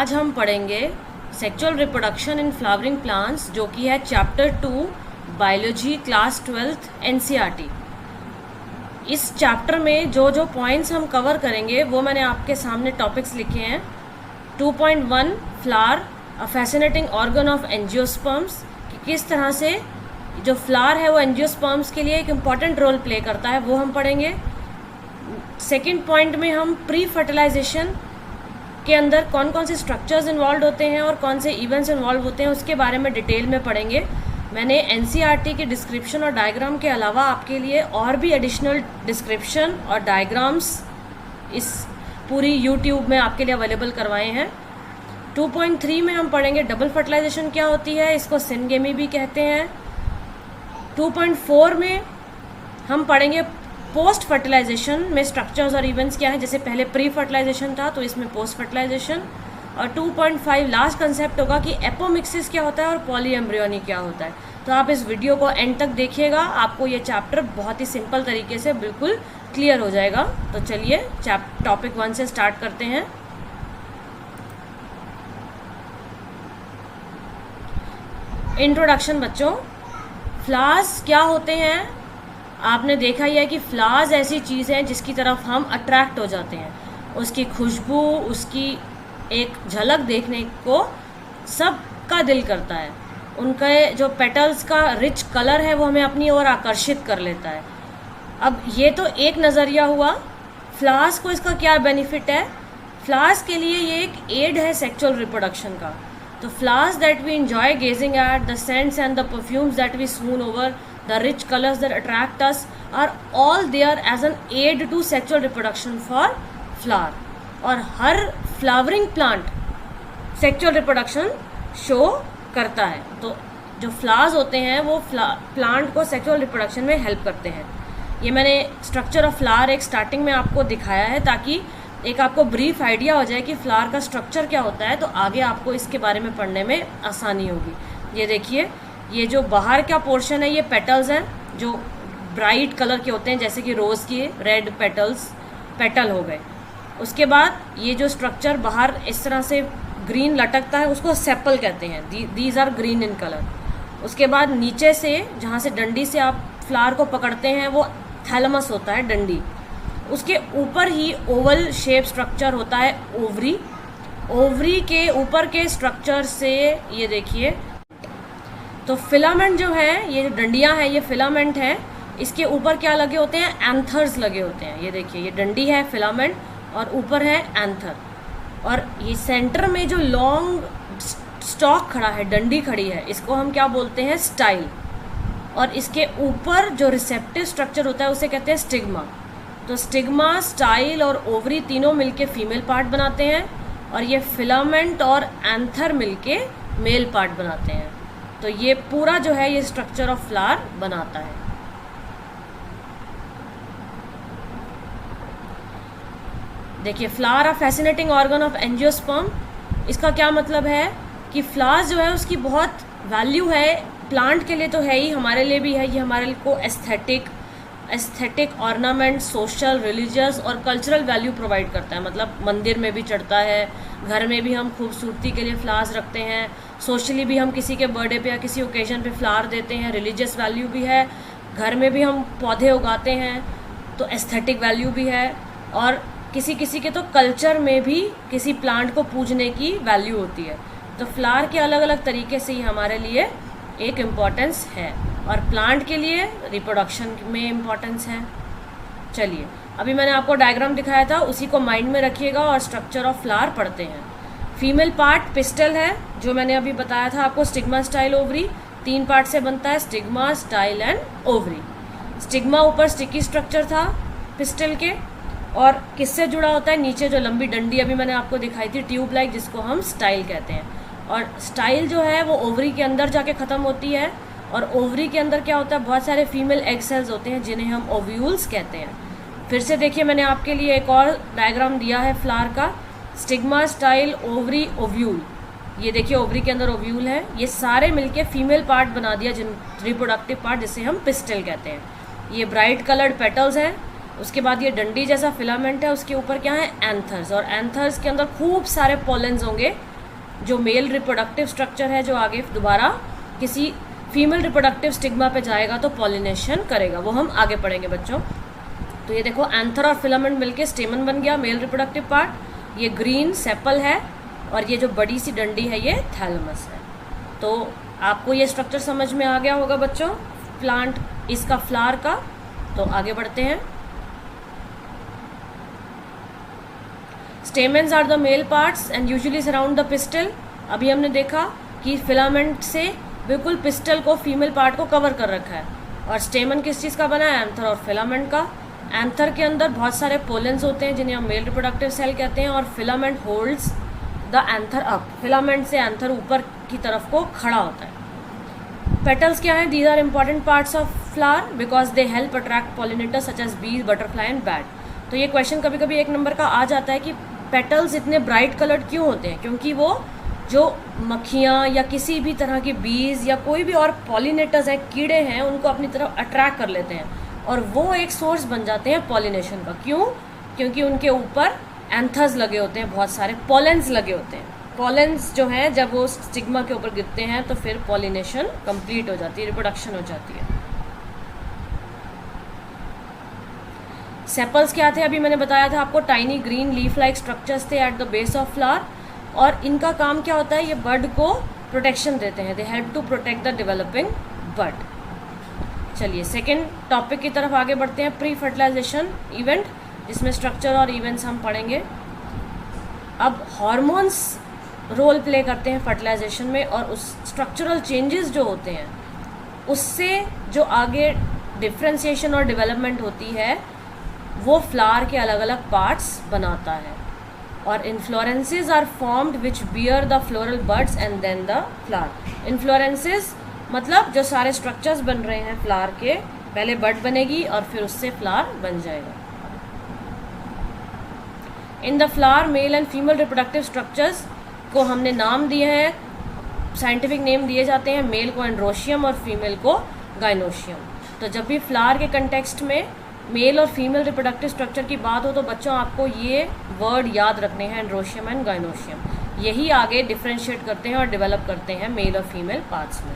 आज हम पढ़ेंगे sexual reproduction in flowering plants, जो कि है chapter 2 biology class 12th NCERT. इस चैप्टर में जो जो पॉइंट्स हम कवर करेंगे वो मैंने आपके सामने टॉपिक्स लिखे हैं। 2.1 flower a fascinating organ of angiosperms, कि किस तरह से जो फ्लावर है वो एंजियोस्पर्म्स के लिए एक इम्पॉर्टेंट रोल प्ले करता है, वो हम पढ़ेंगे। सेकेंड पॉइंट में हम प्री फर्टिलाइजेशन के अंदर कौन कौन से स्ट्रक्चर्स इन्वॉल्व होते हैं और कौन से इवेंट्स इन्वॉल्व होते हैं उसके बारे में डिटेल में पढ़ेंगे। मैंने एनसीईआरटी के डिस्क्रिप्शन और डायग्राम के अलावा आपके लिए और भी एडिशनल डिस्क्रिप्शन और डायग्राम्स इस पूरी यूट्यूब में आपके लिए अवेलेबल करवाए हैं। 2.3 में हम पढ़ेंगे डबल फर्टिलाइजेशन क्या होती है, इसको सिनगेमी भी कहते हैं। 2.4 में हम पढ़ेंगे पोस्ट फर्टिलाइजेशन में स्ट्रक्चर्स और इवेंट्स क्या है, जैसे पहले प्री फर्टिलाइजेशन था तो इसमें पोस्ट फर्टिलाइजेशन। और 2.5 लास्ट कंसेप्ट होगा कि एपोमिक्सिस क्या होता है और पॉलीएम्ब्रियोनी क्या होता है। तो आप इस वीडियो को एंड तक देखिएगा, आपको ये चैप्टर बहुत ही सिंपल तरीके से बिल्कुल क्लियर हो जाएगा। तो चलिए टॉपिक 1 से स्टार्ट करते हैं। इंट्रोडक्शन बच्चों, फ्लावर्स क्या होते हैं? आपने देखा ही है कि फ्लावर्स ऐसी चीज़ है जिसकी तरफ हम अट्रैक्ट हो जाते हैं। उसकी खुशबू, उसकी एक झलक देखने को सबका दिल करता है। उनके जो पेटल्स का रिच कलर है वो हमें अपनी ओर आकर्षित कर लेता है। अब ये तो एक नज़रिया हुआ। फ्लावर्स को इसका क्या बेनिफिट है? फ्लावर्स के लिए ये एक एड है सेक्सुअल रिप्रोडक्शन का। तो flowers that we enjoy gazing at, the scents and the perfumes that we swoon over, the rich colors that attract us are all there as an aid to sexual reproduction for flower. और हर flowering plant sexual reproduction show करता है। तो जो flowers होते हैं वो plant को सेक्सुअल रिप्रोडक्शन में हेल्प करते हैं। ये मैंने स्ट्रक्चर ऑफ फ्लावर एक स्टार्टिंग में आपको दिखाया है ताकि एक आपको ब्रीफ आइडिया हो जाए कि फ्लावर का स्ट्रक्चर क्या होता है, तो आगे आपको इसके बारे में पढ़ने में आसानी होगी। ये देखिए, ये जो बाहर का पोर्शन है ये पेटल्स हैं जो ब्राइट कलर के होते हैं, जैसे कि रोज़ की रेड पेटल हो गए। उसके बाद ये जो स्ट्रक्चर बाहर इस तरह से ग्रीन लटकता है उसको सेपल कहते हैं, these are green in colour. उसके बाद नीचे से जहाँ से डंडी से आप फ्लावर को पकड़ते हैं वो थैलमस होता है, डंडी। उसके ऊपर ही ओवल शेप स्ट्रक्चर होता है ओवरी। ओवरी के ऊपर के स्ट्रक्चर से ये देखिए, तो फिलामेंट जो है, ये जो डंडियाँ हैं ये फिलामेंट है। इसके ऊपर क्या लगे होते हैं? एंथर्स लगे होते हैं। ये देखिए, ये डंडी है फिलामेंट और ऊपर है एंथर। और ये सेंटर में जो लॉन्ग स्टॉक खड़ा है, डंडी खड़ी है, इसको हम क्या बोलते हैं? स्टाइल। और इसके ऊपर जो रिसेप्टिव स्ट्रक्चर होता है उसे कहते हैं स्टिग्मा। तो स्टिग्मा, स्टाइल और ओवरी तीनों मिलके फीमेल पार्ट बनाते हैं और ये फिलामेंट और एंथर मिलके मेल पार्ट बनाते हैं। तो ये पूरा जो है ये स्ट्रक्चर ऑफ फ्लावर बनाता है। देखिए, flower a fascinating organ of angiosperm, इसका क्या मतलब है कि फ्लावर्स जो है उसकी बहुत वैल्यू है। प्लांट के लिए तो है ही, हमारे लिए भी है। ये हमारे को एस्थेटिक ऑर्नामेंट, सोशल, रिलीजियस और कल्चरल वैल्यू प्रोवाइड करता है। मतलब मंदिर में भी चढ़ता है, घर में भी हम खूबसूरती के लिए फ्लावर्स रखते हैं, सोशली भी हम किसी के बर्थडे पे या किसी ओकेजन पे फ्लावर देते हैं, रिलीजियस वैल्यू भी है। घर में भी हम पौधे उगाते हैं तो एस्थेटिक वैल्यू भी है। और किसी किसी के तो कल्चर में भी किसी प्लांट को पूजने की वैल्यू होती है। तो फ्लावर के अलग अलग तरीके से ही हमारे लिए एक इम्पॉर्टेंस है और प्लांट के लिए रिप्रोडक्शन में इम्पॉर्टेंस है। चलिए, अभी मैंने आपको डायग्राम दिखाया था, उसी को माइंड में रखिएगा और स्ट्रक्चर ऑफ फ्लावर पढ़ते हैं। फीमेल पार्ट पिस्टल है, जो मैंने अभी बताया था आपको, स्टिग्मा, स्टाइल, ओवरी। 3 पार्ट से बनता है, stigma, style and ovary. Stigma ऊपर स्टिकी स्ट्रक्चर था पिस्टल के, और किससे जुड़ा होता है? नीचे जो लंबी डंडी अभी मैंने आपको दिखाई थी, ट्यूब लाइक, जिसको हम स्टाइल कहते हैं। और स्टाइल जो है वो ओवरी के अंदर जाके ख़त्म होती है। और ओवरी के अंदर क्या होता है? बहुत सारे फीमेल एग सेल्स होते हैं जिन्हें हम ओव्यूल्स कहते हैं। फिर से देखिए, मैंने आपके लिए एक और डायग्राम दिया है फ्लावर का, स्टिग्मा, स्टाइल, ओवरी, ओव्यूल। ये देखिए, ओवरी के अंदर ओव्यूल है। ये सारे मिलके फीमेल पार्ट बना दिया, जिन रिप्रोडक्टिव पार्ट, जिसे हम पिस्टल कहते हैं। ये ब्राइट कलर्ड पेटल्स हैं। उसके बाद ये डंडी जैसा फिलामेंट है, उसके ऊपर क्या है? एंथर्स। और एंथर्स के अंदर खूब सारे पॉलेंस होंगे जो मेल रिप्रोडक्टिव स्ट्रक्चर है जो आगे दोबारा किसी फीमेल रिप्रोडक्टिव स्टिग्मा पे जाएगा तो पॉलिनेशन करेगा, वो हम आगे पढ़ेंगे बच्चों। तो ये देखो एंथर और फिलामेंट मिलके स्टेमन बन गया, मेल रिप्रोडक्टिव पार्ट। ये ग्रीन सेपल है और ये जो बड़ी सी डंडी है ये थैलेमस है। तो आपको ये स्ट्रक्चर समझ में आ गया होगा बच्चों प्लांट इसका फ्लावर का। तो आगे बढ़ते हैं। Stamens are the male parts and usually surround the pistil. अभी हमने देखा कि फिलामेंट से बिल्कुल पिस्टल को फीमेल पार्ट को कवर कर रखा है। और स्टेमन किस चीज़ का बना है? एंथर और फिलामेंट का। एंथर के अंदर बहुत सारे पोलेंस होते हैं जिन्हें हम मेल रिप्रोडक्टिव सेल कहते हैं, और filament holds the anther up. Filament से एंथर ऊपर की तरफ को खड़ा होता है। पेटल्स क्या हैं? These are important parts of flower because they help attract pollinators such as bees, butterfly and bat. तो ये क्वेश्चन कभी कभी 1 नंबर का आ जाता है कि पेटल्स इतने ब्राइट कलर्ड क्यों होते हैं? क्योंकि वो जो मक्खियाँ या किसी भी तरह के बीज या कोई भी और पॉलिनेटर्स हैं, कीड़े हैं, उनको अपनी तरफ अट्रैक्ट कर लेते हैं और वो एक सोर्स बन जाते हैं पॉलिनेशन का। क्यों? क्योंकि उनके ऊपर एंथर्स लगे होते हैं, बहुत सारे पॉलेंस लगे होते हैं। पॉलेंस जो हैं जब वो स्टिग्मा के ऊपर गिरते हैं तो फिर पॉलिनेशन कंप्लीट हो जाती है, रिप्रोडक्शन हो जाती है। सेपल्स क्या थे? अभी मैंने बताया था आपको, tiny green leaf like structures थे at the base of flower, और इनका काम क्या होता है? ये बर्ड को प्रोटेक्शन देते हैं। They help to protect the developing bird. चलिए सेकेंड टॉपिक की तरफ आगे बढ़ते हैं, प्री फर्टिलाइजेशन इवेंट, जिसमें स्ट्रक्चर और इवेंट्स हम पढ़ेंगे। अब हार्मोन्स रोल प्ले करते हैं फर्टिलाइजेशन में, और उस स्ट्रक्चरल चेंजेस जो होते हैं उससे जो आगे डिफ्रेंशिएशन और डेवलपमेंट होती है वो फ्लावर के अलग अलग पार्ट्स बनाता है। और inflorescences are formed which bear the floral buds and then the flower. Inflorescences मतलब जो सारे स्ट्रक्चर्स बन रहे हैं फ्लावर के, पहले बड बनेगी और फिर उससे फ्लावर बन जाएगा। In the flower mail and female reproductive structures को हमने नाम दिए हैं, साइंटिफिक नेम दिए जाते हैं। मेल को एंड्रोशियम और फीमेल को गाइनोशियम। तो जब भी फ्लावर के कंटेक्स्ट में mail or female reproductive structure की बात हो तो बच्चों आपको ये वर्ड याद रखने हैं, एंड्रोशियम एंड गाइनोशियम। यही आगे डिफ्रेंशिएट करते हैं और डेवलप करते हैं मेल और फीमेल पार्ट्स में।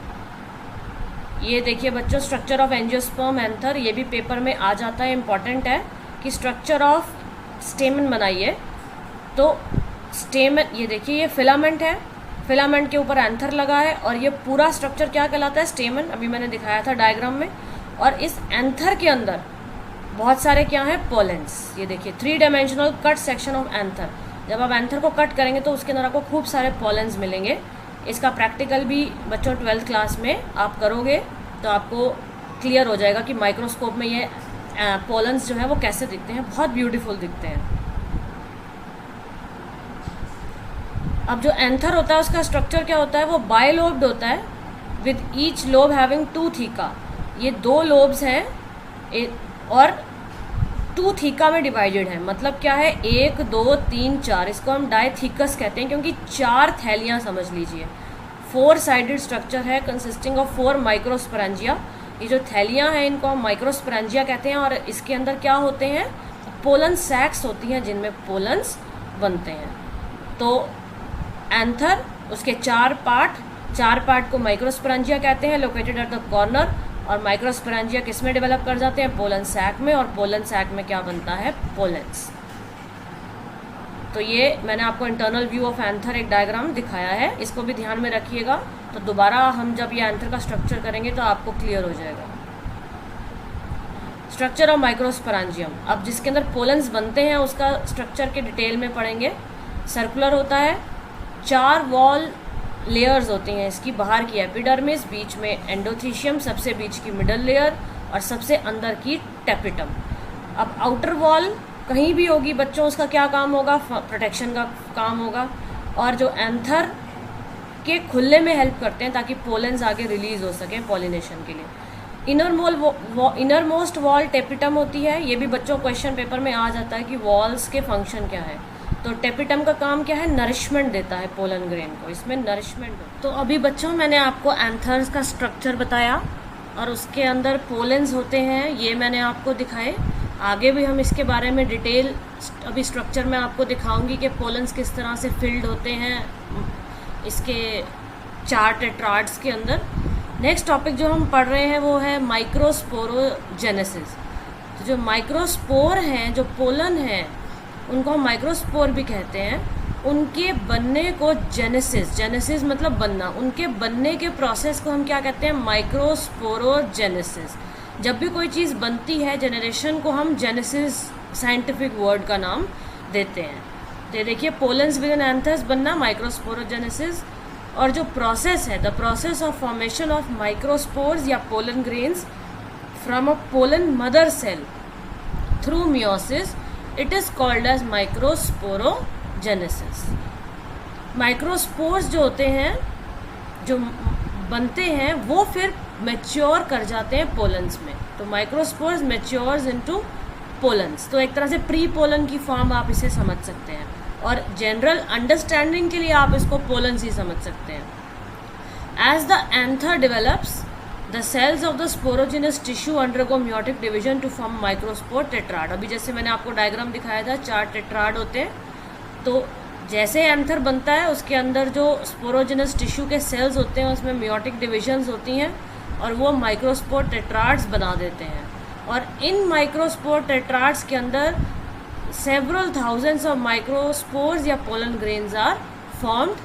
ये देखिए बच्चों, स्ट्रक्चर ऑफ एंजियोस्पर्म एंथर, ये भी पेपर में आ जाता है, इंपॉर्टेंट है कि स्ट्रक्चर ऑफ स्टेमन बनाइए। तो स्टेमन, ये देखिए ये फिलामेंट है, फिलामेंट के ऊपर एंथर लगा है और ये पूरा स्ट्रक्चर क्या कहलाता है? स्टेमन। अभी मैंने दिखाया था डायग्राम में। और इस एंथर के अंदर बहुत सारे क्या हैं? पोलेंस। ये देखिए 3 dimensional cut section of anther. जब आप एंथर को कट करेंगे तो उसके अंदर आपको खूब सारे पोलेंस मिलेंगे। इसका प्रैक्टिकल भी बच्चों 12th क्लास में आप करोगे तो आपको क्लियर हो जाएगा कि माइक्रोस्कोप में ये पोलेंस जो है वो कैसे दिखते हैं, बहुत ब्यूटीफुल दिखते हैं। अब जो एंथर होता है उसका स्ट्रक्चर क्या होता है? वो बायलोब्ड होता है with each lobe having 2 theca. ये 2 लोब्स हैं और 2 थीका में डिवाइडेड है। मतलब क्या है? 1 2 3 4, इसको हम डायथीकस कहते हैं क्योंकि 4 थैलियाँ समझ लीजिए। 4 साइडेड स्ट्रक्चर है कंसिस्टिंग ऑफ 4 माइक्रोस्पोरेंजिया। ये जो थैलियाँ हैं इनको हम माइक्रोस्पोरेंजिया कहते हैं। और इसके अंदर क्या होते हैं? पोलन सैक्स होती हैं जिनमें पोलन्स बनते हैं। तो एंथर, उसके 4 पार्ट को माइक्रोस्पोरेंजिया कहते हैं, लोकेटेड एट द कॉर्नर। और माइक्रोस्पोरेंजिया किस में डेवलप कर जाते हैं? पोलन सैक में। और पोलन सैक में क्या बनता है? पोलेंस। तो ये मैंने आपको इंटरनल व्यू ऑफ एंथर एक डायग्राम दिखाया है, इसको भी ध्यान में रखिएगा। तो दोबारा हम जब ये एंथर का स्ट्रक्चर करेंगे तो आपको क्लियर हो जाएगा। स्ट्रक्चर ऑफ माइक्रोस्पोरेंजियम, अब जिसके अंदर पोलेंस बनते हैं उसका स्ट्रक्चर के डिटेल में पढ़ेंगे। सर्कुलर होता है, 4 वॉल लेयर्स होती हैं इसकी। बाहर की एपिडर्मिस, बीच में एंडोथीशियम, सबसे बीच की मिडल लेयर और सबसे अंदर की टेपिटम। अब आउटर वॉल कहीं भी होगी बच्चों, उसका क्या काम होगा? प्रोटेक्शन का काम होगा। और जो एंथर के खुलने में हेल्प करते हैं ताकि पोलेंस आगे रिलीज हो सके पॉलिनेशन के लिए। इनर मोस्ट वॉल टेपिटम होती है। ये भी बच्चों क्वेश्चन पेपर में आ जाता है कि वॉल्स के फंक्शन क्या है। तो टेपिटम का काम क्या है? नरिशमेंट देता है पोलन ग्रेन को, इसमें नरिशमेंट हो। तो अभी बच्चों मैंने आपको एंथर्स का स्ट्रक्चर बताया और उसके अंदर पोलेंस होते हैं, ये मैंने आपको दिखाए। आगे भी हम इसके बारे में डिटेल अभी स्ट्रक्चर में आपको दिखाऊंगी कि पोलेंस किस तरह से फिल्ड होते हैं इसके 4 टेट्राड्स के अंदर। नेक्स्ट टॉपिक जो हम पढ़ रहे हैं वो है माइक्रोस्पोरोजेनेसिस। तो जो माइक्रोस्पोर हैं, जो पोलन हैं, उनको हम माइक्रोस्पोर भी कहते हैं। उनके बनने को जेनेसिस मतलब बनना, उनके बनने के प्रोसेस को हम क्या कहते हैं? माइक्रोस्पोरोजेनेसिस। जब भी कोई चीज़ बनती है, जेनरेशन को हम जेनेसिस साइंटिफिक वर्ड का नाम देते हैं। तो ये देखिए, पोलन्स विद इन एंथर्स बनना, माइक्रोस्पोरोजेनेसिस। और जो प्रोसेस है, the process of formation of microspores या pollen grains from a pollen mother cell through meiosis, it is called as microsporogenesis. Microspores जो होते हैं, जो बनते हैं, वो फिर मैच्योर कर जाते हैं पोलन्स में। तो माइक्रोस्पोर्स मैच्योर्स इनटू पोलन्स। तो एक तरह से प्री पोलन की फॉर्म आप इसे समझ सकते हैं, और जनरल अंडरस्टैंडिंग के लिए आप इसको पोलन्स ही समझ सकते हैं। As the anther develops, the cells of the sporogenous tissue undergo meiotic division to form microspore tetrad. अभी जैसे मैंने आपको डायग्राम दिखाया था, 4 टेट्राड होते हैं। तो जैसे एंथर बनता है, उसके अंदर जो स्पोरोजिनस टिश्यू के सेल्स होते हैं, उसमें मियोटिक डिविजन्स होती हैं, और वो माइक्रोस्पोर टेट्राड्स बना देते हैं। और इन माइक्रोस्पोर टेट्राड्स के अंदर several thousands of microspores या pollen grains are formed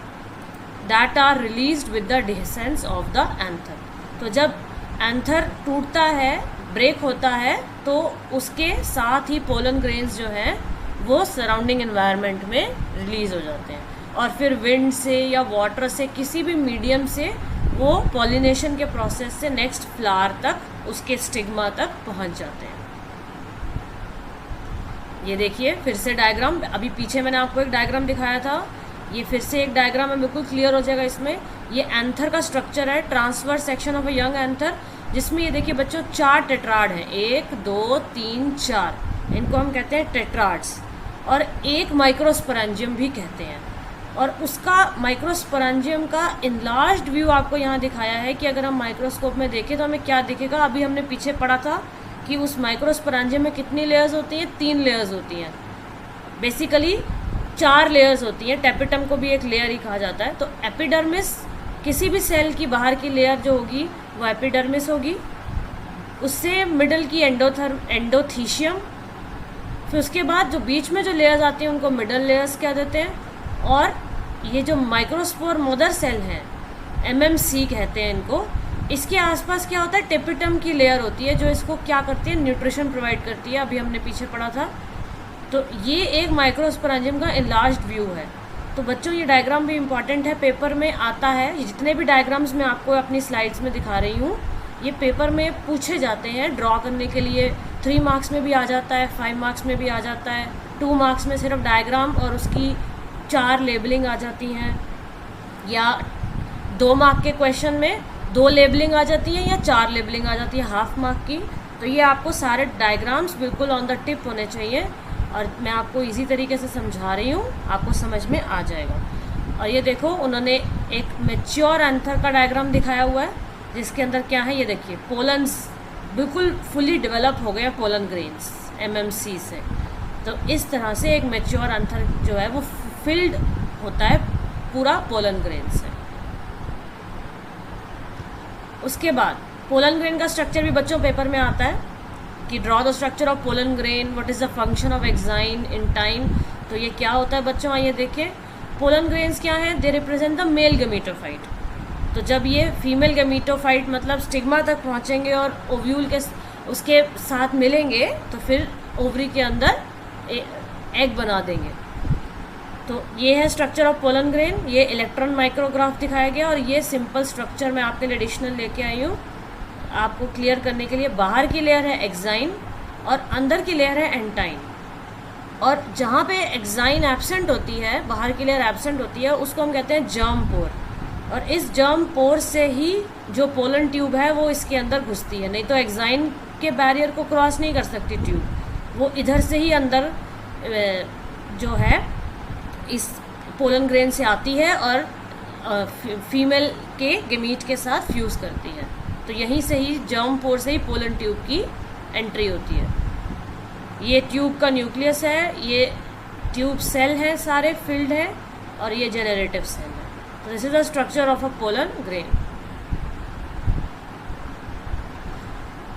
that are released with the dehiscence of the anther। तो जब एंथर टूटता है, ब्रेक होता है, तो उसके साथ ही पोलन ग्रेन्स जो हैं वो सराउंडिंग एनवायरनमेंट में रिलीज हो जाते हैं, और फिर विंड से या वाटर से, किसी भी मीडियम से, वो पॉलिनेशन के प्रोसेस से नेक्स्ट फ्लावर तक, उसके स्टिग्मा तक पहुंच जाते हैं। ये देखिए फिर से डायग्राम, अभी पीछे मैंने आपको एक डायग्राम दिखाया था, ये फिर से एक डायग्राम है, बिल्कुल क्लियर हो जाएगा इसमें। ये एंथर का स्ट्रक्चर है, transverse section of a young anther, जिसमें ये देखिए बच्चों 4 टेट्राड हैं, 1 2 3 4, इनको हम कहते हैं टेट्राड्स। और एक माइक्रोस्पोरेंजियम भी कहते हैं। और उसका माइक्रोस्पोरेंजियम का इनलार्ज्ड व्यू आपको यहाँ दिखाया है कि अगर हम माइक्रोस्कोप में देखें तो हमें क्या दिखेगा। अभी हमने पीछे पढ़ा था कि उस माइक्रोस्पोरेंजियम में कितनी लेयर्स होती हैं? 3 लेयर्स होती हैं, बेसिकली 4 लेयर्स होती हैं। टेपिटम को भी एक लेयर ही कहा जाता है। तो एपिडर्मिस, किसी भी सेल की बाहर की लेयर जो होगी वो एपिडर्मिस होगी, उससे मिडल की एंडोथीशियम, फिर उसके बाद जो बीच में जो लेयर्स आती हैं उनको मिडल लेयर्स कह देते हैं। और ये जो माइक्रोस्पोर मदर सेल हैं, MMC कहते हैं इनको, इसके आसपास क्या होता है? टेपिटम की लेयर होती है जो इसको क्या करती है? न्यूट्रिशन प्रोवाइड करती है। अभी हमने पीछे पढ़ा था। तो ये एक माइक्रोस्पोरेंजियम का एनलार्ज्ड व्यू है। तो बच्चों ये डायग्राम भी इम्पॉर्टेंट है, पेपर में आता है। जितने भी डायग्राम्स मैं आपको अपनी स्लाइड्स में दिखा रही हूँ, ये पेपर में पूछे जाते हैं ड्रॉ करने के लिए। 3 मार्क्स में भी आ जाता है, 5 मार्क्स में भी आ जाता है, 2 मार्क्स में सिर्फ डायग्राम और उसकी 4 लेबलिंग आ जाती हैं, या 2 मार्क के क्वेश्चन में 2 लेबलिंग आ जाती है या 4 लेबलिंग आ जाती है हाफ मार्क की। तो ये आपको सारे डायग्राम्स बिल्कुल ऑन द टिप होने चाहिए, और मैं आपको इजी तरीके से समझा रही हूँ, आपको समझ में आ जाएगा। और ये देखो, उन्होंने एक मैच्योर एंथर का डायग्राम दिखाया हुआ है, जिसके अंदर क्या है, ये देखिए पोलन्स बिल्कुल फुली डेवलप हो गए, पोलन ग्रेन्स MMC से। तो इस तरह से एक मैच्योर एंथर जो है वो फिल्ड होता है पूरा पोलन ग्रेन से। उसके बाद पोलन ग्रेन का स्ट्रक्चर भी बच्चों पेपर में आता है कि draw the structure of pollen grain, what is the function of exine in time. तो ये क्या होता है बच्चों, आइए देखें। पोलन ग्रेन्स क्या है? They represent the male gametophyte. तो जब ये फीमेल गमीटोफाइट मतलब स्टिग्मा तक पहुँचेंगे और ओव्यूल के उसके साथ मिलेंगे, तो फिर ओवरी के अंदर एग बना देंगे। तो ये है स्ट्रक्चर ऑफ पोलन ग्रेन। ये इलेक्ट्रॉन माइक्रोग्राफ दिखाया गया, और ये सिंपल स्ट्रक्चर मैं आपके लिए एडिशनल लेके आई हूँ आपको क्लियर करने के लिए। बाहर की लेयर है एक्साइन और अंदर की लेयर है एंटाइन। और जहाँ पे एक्साइन एब्सेंट होती है, बाहर की लेयर एब्सेंट होती है, उसको हम कहते हैं जर्म पोर। और इस जर्म पोर से ही जो पोलन ट्यूब है वो इसके अंदर घुसती है, नहीं तो एक्साइन के बैरियर को क्रॉस नहीं कर सकती ट्यूब, वो इधर से ही अंदर जो है इस पोलन ग्रेन से आती है और फीमेल के गेमीट के साथ फ्यूज़ करती है। तो यहीं से ही जर्म पोर से ही पोलन ट्यूब की एंट्री होती है। ये ट्यूब का न्यूक्लियस है, ये ट्यूब सेल है, सारे फिल्ड हैं, और ये जेनरेटिव सेल है। This is the structure of a pollen grain.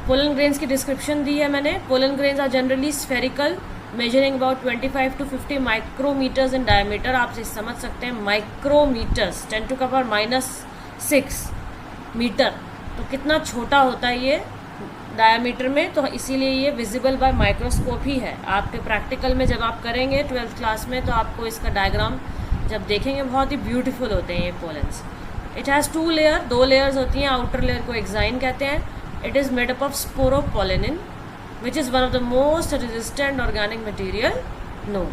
Pollen grains की डिस्क्रिप्शन दी है मैंने। Pollen grains are generally spherical, measuring about 25 to 50 micrometers in diameter. आप इसे समझ सकते हैं, माइक्रोमीटर्स, 10⁻⁶ मीटर, तो कितना छोटा होता है ये डायमीटर में। तो इसीलिए ये विजिबल बाय माइक्रोस्कोप ही है। आपके प्रैक्टिकल में जब आप करेंगे 12th क्लास में, तो आपको इसका डायग्राम जब देखेंगे बहुत ही ब्यूटीफुल होते हैं ये pollens. It has 2 layer, 2 layers होती हैं। आउटर लेयर को एक्साइन कहते हैं। It is made up of sporopollenin which is one of the most resistant organic material known.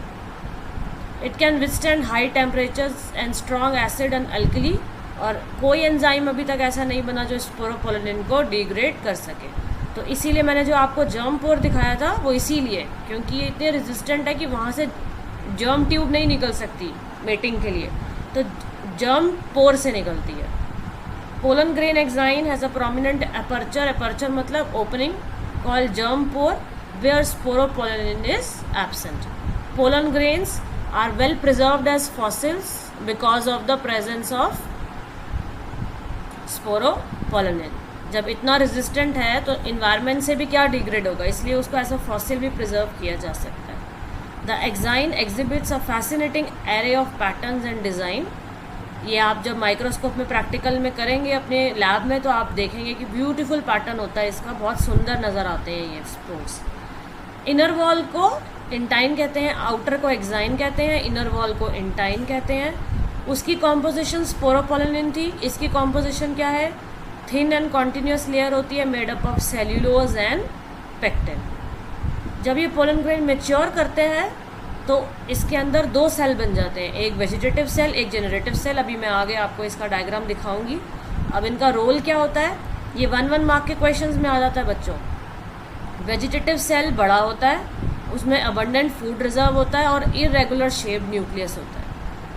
It can withstand high temperatures and strong acid and alkali, और कोई enzyme अभी तक ऐसा नहीं बना जो स्पोरोपोलेनिन को डिग्रेड कर सके। तो इसीलिए मैंने जो आपको जर्म पोर दिखाया था वो इसीलिए, क्योंकि ये इतने रेजिस्टेंट है कि वहाँ से जर्म ट्यूब नहीं निकल सकती मेटिंग के लिए, तो जर्म पोर से निकलती है। Pollen grain exine has a prominent aperture, aperture मतलब opening, called germ pore, where sporopollen is absent. Pollen grains are well preserved as fossils because of the presence of sporopollen. जब इतना resistant है तो environment से भी क्या degrade होगा, इसलिए उसको ऐसा फॉसिल भी प्रिजर्व किया जा सकता है। The exine exhibits a fascinating array of patterns and design. ये आप जब माइक्रोस्कोप में प्रैक्टिकल में करेंगे अपने लैब में, तो आप देखेंगे कि ब्यूटीफुल पैटर्न होता है इसका, बहुत सुंदर नज़र आते हैं ये स्पोर्स। इनर वॉल को इंटाइन कहते हैं, आउटर को एक्साइन कहते हैं, इनर वॉल को इंटाइन कहते हैं। उसकी कॉम्पोजिशन स्पोरोपोलेनिन थी, इसकी कॉम्पोजिशन क्या है, थिन एंड कॉन्टीन्यूस लेयर होती है made up of cellulose and pectin. जब ये पोलन ग्रेन मेच्योर करते हैं तो इसके अंदर 2 सेल बन जाते हैं, एक वेजिटेटिव सेल, एक जेनरेटिव सेल। अभी मैं आगे आपको इसका डायग्राम दिखाऊंगी। अब इनका रोल क्या होता है, ये 1-1 मार्क के क्वेश्चंस में आ जाता है बच्चों। वेजिटेटिव सेल बड़ा होता है, उसमें अबंडेंट फूड रिजर्व होता है और इरेगुलर शेप्ड न्यूक्लियस होता है।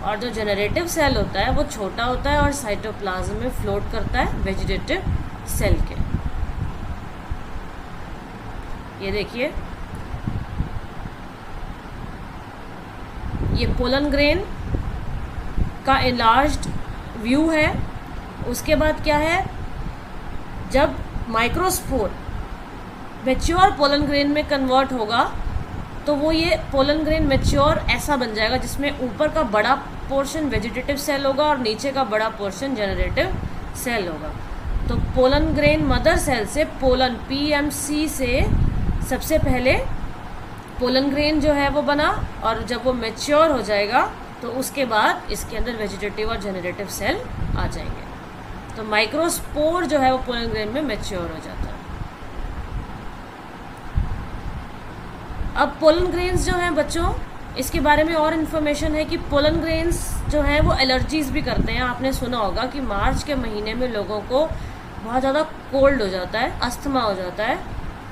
और जो जेनरेटिव सेल होता है वो छोटा होता है और साइटोप्लाज्म में फ्लोट करता है वेजिटेटिव सेल के। ये देखिए, ये पोलन ग्रेन का एनलार्ज्ड व्यू है। उसके बाद क्या है, जब माइक्रोस्पोर मैच्योर पोलन ग्रेन में कन्वर्ट होगा तो वो ये पोलन ग्रेन मैच्योर ऐसा बन जाएगा जिसमें ऊपर का बड़ा पोर्शन वेजिटेटिव सेल होगा और नीचे का बड़ा पोर्शन जेनरेटिव सेल होगा। तो पोलन ग्रेन मदर सेल से पोलन PMC से सबसे पहले पोलन ग्रेन जो है वो बना, और जब वो मैच्योर हो जाएगा तो उसके बाद इसके अंदर वेजिटेटिव और जेनरेटिव सेल आ जाएंगे। तो माइक्रोस्पोर जो है वो पोलन ग्रेन में मैच्योर हो जाता है। अब पोलन ग्रेन्स जो हैं बच्चों, इसके बारे में और इन्फॉर्मेशन है कि पोलन ग्रेन्स जो हैं वो एलर्जीज़ भी करते हैं। आपने सुना होगा कि मार्च के महीने में लोगों को बहुत ज़्यादा कोल्ड हो जाता है, अस्थमा हो जाता है,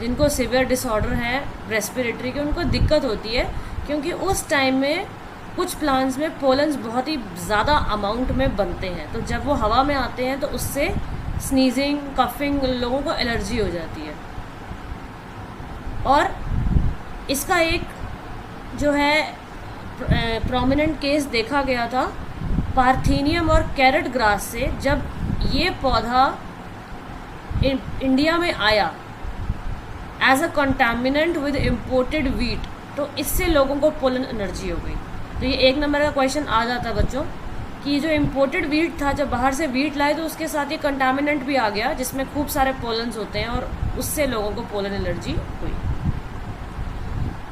जिनको सीवियर डिसऑर्डर है रेस्पिरेटरी की, उनको दिक्कत होती है, क्योंकि उस टाइम में कुछ प्लांट्स में पोलन्स बहुत ही ज़्यादा अमाउंट में बनते हैं। तो जब वो हवा में आते हैं तो उससे स्नीजिंग, कफिंग, लोगों को एलर्जी हो जाती है। और इसका एक जो है प्रोमिनेंट केस देखा गया था पार्थेनियम और कैरेट ग्रास से। जब ये पौधा इंडिया में आया as a contaminant with imported wheat, तो इससे लोगों को पोलन एलर्जी हो गई। तो ये 1 नंबर का क्वेश्चन आ जाता है बच्चों कि जो इम्पोर्टेड वीट था, जब बाहर से वीट लाए तो उसके साथ ये कंटामिनेंट भी आ गया जिसमें खूब सारे पोलन्स होते हैं और उससे लोगों को पोलन एलर्जी हुई।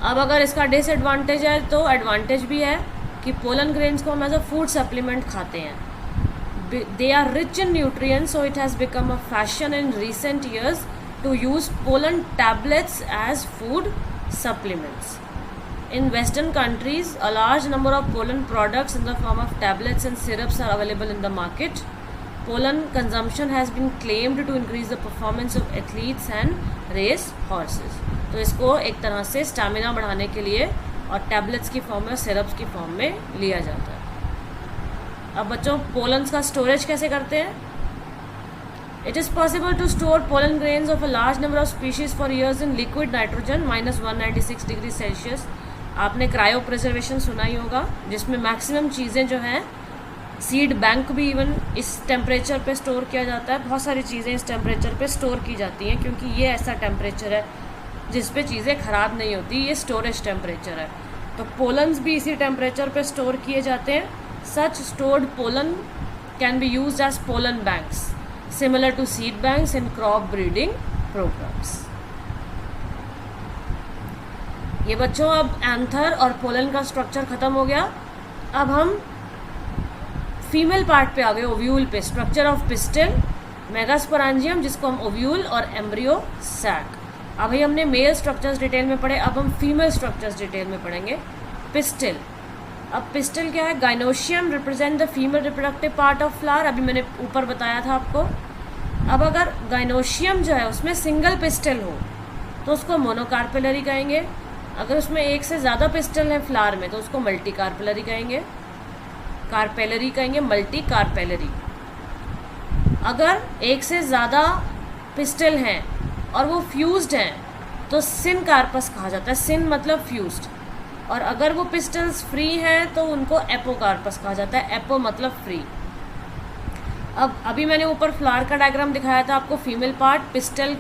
अब अगर इसका डिसएडवांटेज है तो एडवांटेज भी है कि पोलन ग्रेन्स को हम एज अ फूड सप्लीमेंट खाते हैं। They are rich in nutrients, so it has become a fashion in recent years to use pollen tablets as food supplements. In Western countries, a large number of pollen products in the form of tablets and syrups are available in the market. Pollen consumption has been claimed to increase the performance of athletes and race horses. तो इसको एक तरह से stamina बढ़ाने के लिए और tablets की फॉर्म में, सिरप्स की फॉर्म में लिया जाता है। अब बच्चों, पोलन्स का स्टोरेज कैसे करते हैं? It is possible to store pollen grains of a large number of species for years in liquid nitrogen -196 degree Celsius. आपने क्रायो प्रिजर्वेशन सुना ही होगा, जिसमें मैक्सिमम चीज़ें जो हैं सीड बैंक भी इवन इस टेम्परेचर पे स्टोर किया जाता है। बहुत सारी चीज़ें इस टेम्परेचर पे स्टोर की जाती हैं, क्योंकि ये ऐसा टेम्परेचर है जिस पे चीज़ें ख़राब नहीं होती, ये स्टोरेज टेम्परेचर है। तो पोलन्स भी इसी टेम्परेचर पे स्टोर किए जाते हैं। Such stored pollen can be used as pollen banks similar to seed banks in crop breeding programmes. ये बच्चों अब एंथर और पोलन का स्ट्रक्चर खत्म हो गया। अब हम फीमेल पार्ट पे आ गए, ओव्यूल पे। स्ट्रक्चर ऑफ पिस्टल, मेगास्पोरेंजियम जिसको हम ओव्यूल और एम्ब्रियो सैक। अभी हमने मेल स्ट्रक्चर्स डिटेल में पढ़े, अब हम फीमेल स्ट्रक्चर्स डिटेल में पढ़ेंगे। पिस्टल, अब पिस्टल क्या है? Gynoecium represent the female reproductive part of flower, अभी मैंने ऊपर बताया था आपको। अब अगर गाइनोशियम जो है उसमें सिंगल पिस्टल हो तो उसको मोनोकार्पेलरी कहेंगे। अगर उसमें एक से ज़्यादा पिस्टल है फ्लावर में तो उसको मल्टी कार्पेलरी कहेंगे, मल्टी कार्पेलरी। अगर एक से ज़्यादा पिस्टल हैं और वो फ्यूज्ड हैं तो सिन कार्पस कहा जाता है। सिन मतलब फ्यूज्ड। और अगर वो पिस्टल्स फ्री हैं तो उनको एपोकार्पस कहा जाता है। एपो मतलब फ्री। अब अभी मैंने ऊपर फ्लावर का डायग्राम दिखाया था आपको। फीमेल पार्ट, पिस्टल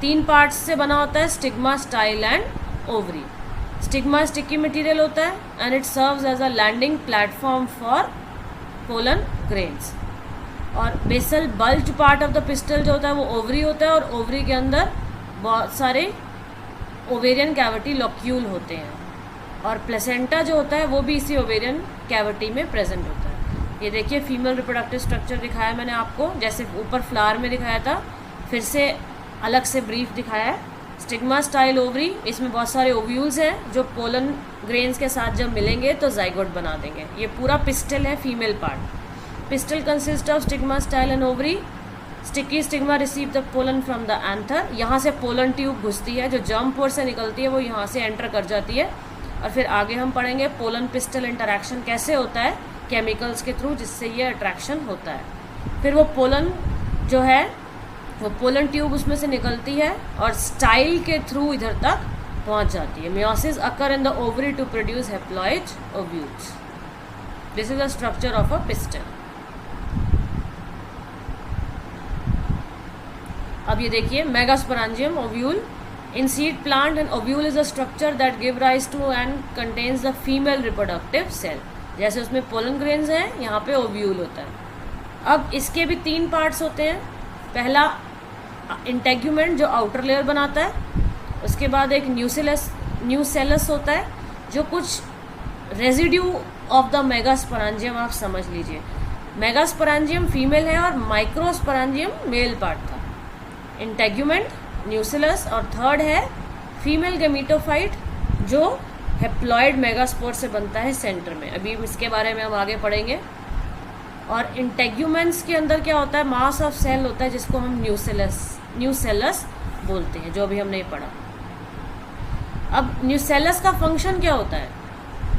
3 पार्ट्स से बना होता है, stigma, style and ovary. Stigma sticky material होता है and it serves as a landing platform for pollen grains. और basal bulge part of the pistil जो होता है वो ओवरी होता है, और ओवरी के अंदर बहुत सारे ओवेरियन कैविटी लॉक्यूल होते हैं। और प्लेसेंटा जो होता है वो भी इसी ओवेरियन कैविटी में प्रेजेंट होता है। ये देखिए फीमेल रिप्रोडक्टिव स्ट्रक्चर दिखाया मैंने आपको, जैसे ऊपर फ्लावर में दिखाया था, फिर से अलग से ब्रीफ दिखाया है। स्टिग्मा स्टाइल ओवरी, इसमें बहुत सारे ओव्यूल्स हैं जो पोलन ग्रेन्स के साथ जब मिलेंगे तो जाइगोट बना देंगे। ये पूरा पिस्टल है, female part. Pistol consist of stigma style and ovary. Sticky stigma receive the pollen from the anther. यहाँ से पोलन ट्यूब घुसती है, जो जर्म पोर से निकलती है वो यहाँ से एंटर कर जाती है। और फिर आगे हम पढ़ेंगे पोलन पिस्टल इंटरेक्शन कैसे होता है, केमिकल्स के थ्रू, जिससे ये अट्रैक्शन होता है। फिर वो पोलन जो है वो पोलन ट्यूब उसमें से निकलती है और स्टाइल के थ्रू इधर तक पहुंच जाती है। Meiosis occur in the ovary to produce haploid ovules. This is the structure of a pistil. अब ये देखिए megasporangium ovule. In seed plant an ovule is a structure that give rise to and contains the female reproductive cell. जैसे उसमें pollen grains हैं, यहाँ पे ovule होता है। अब इसके भी 3 पार्ट्स होते हैं। पहला इंटेग्यूमेंट जो आउटर लेयर बनाता है, उसके बाद एक न्यूसेलस होता है जो कुछ रेजिड्यू ऑफ द मेगास्पोरेंजियम, आप समझ लीजिए। मेगास्पोरेंजियम फीमेल है और माइक्रोस्पोरेंजियम मेल पार्ट था। इंटेग्यूमेंट, न्यूसेलस, और थर्ड है फीमेल गेमीटोफाइट जो हेप्लॉइड मेगास्पोर से बनता है सेंटर में। अभी इसके बारे में हम आगे पढ़ेंगे। और इंटेग्यूमेंट्स के अंदर क्या होता है, मास ऑफ सेल होता है जिसको हम न्यूसेलस बोलते हैं, जो अभी हमने पढ़ा। अब न्यूसेलस का फंक्शन क्या होता है?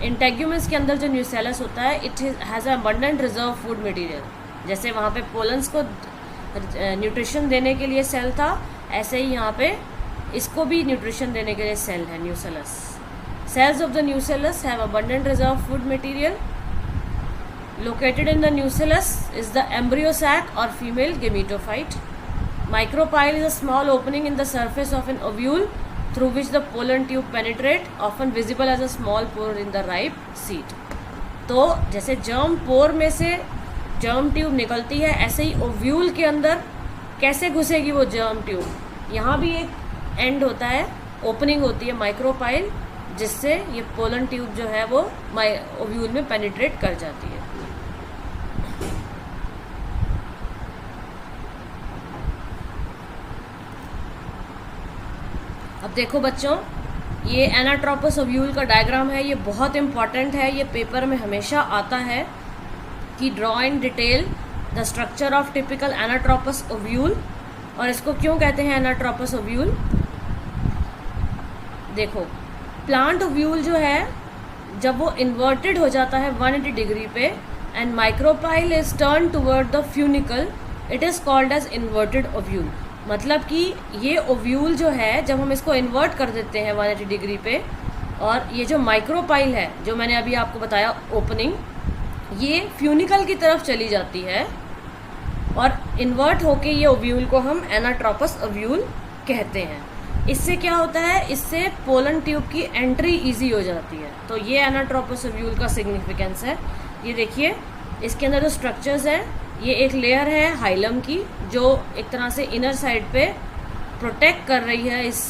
इंटेग्यूमेंट्स के अंदर जो न्यूसेलस होता है, it has abundant reserve food material. जैसे वहाँ पे पोलन्स को न्यूट्रिशन देने के लिए सेल था, ऐसे ही यहाँ पे इसको भी न्यूट्रिशन देने के लिए सेल है, nucellus. Cells of the nucellus have abundant reserve food material. Located in the nucellus is the embryo sac or female gametophyte. Micropyle is a small opening in the surface of an ovule through which the pollen tube penetrate, often visible as a small pore in the ripe seed. तो जैसे germ पोर में से germ tube निकलती है, ऐसे ही ovule के अंदर कैसे घुसेगी वो जर्म ट्यूब। यहाँ भी एक एंड होता है, ओपनिंग होती है माइक्रोपाइल, जिससे ये पोलन ट्यूब जो है वो ओव्यूल में पेनिट्रेट कर जाती है। अब देखो बच्चों, ये एनाट्रोपस ओव्यूल का डायग्राम है। ये बहुत इंपॉर्टेंट है, ये पेपर में हमेशा आता है कि draw in detail the structure of typical anatropous ovule. और इसको क्यों कहते हैं एनाट्रोपस ओव्यूल? देखो, प्लांट ओव्यूल जो है जब वो इन्वर्टेड हो जाता है 180 डिग्री पे and micropyle is turned toward the funicle, it is called as inverted ovule. मतलब कि ये ओव्यूल जो है जब हम इसको इन्वर्ट कर देते हैं 180 डिग्री पे, और ये जो माइक्रोपाइल है जो मैंने अभी आपको बताया ओपनिंग, ये फ्यूनिकल की तरफ चली जाती है और इन्वर्ट होके ये ओव्यूल को हम एनाट्रोपस ओव्यूल कहते हैं। इससे क्या होता है, इससे पोलन ट्यूब की एंट्री इजी हो जाती है। तो ये एनाट्रोपस ओव्यूल का सिग्निफिकेंस है। ये देखिए इसके अंदर जो स्ट्रक्चर्स हैं, ये एक लेयर है हाइलम की जो एक तरह से इनर साइड पे प्रोटेक्ट कर रही है इस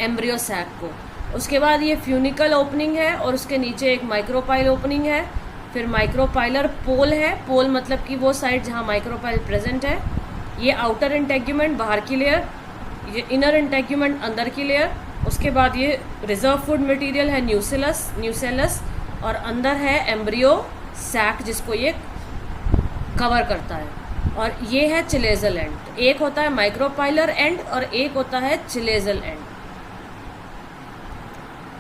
एम्ब्रियो सैक को। उसके बाद ये फ्यूनिकल ओपनिंग है और उसके नीचे एक माइक्रोपाइल ओपनिंग है। फिर माइक्रोपाइलर पोल है, पोल मतलब कि वो साइड जहाँ माइक्रोपाइल प्रेजेंट है। ये आउटर इंटेग्यूमेंट बाहर की लेयर, ये इनर इंटेग्यूमेंट अंदर की लेयर। उसके बाद ये रिजर्व फूड मटेरियल है न्यूसेलस और अंदर है एम्ब्रियो सैक जिसको ये कवर करता है। और ये है चिलेजल एंड। एक होता है माइक्रोपाइलर एंड और एक होता है चिलेजल एंड।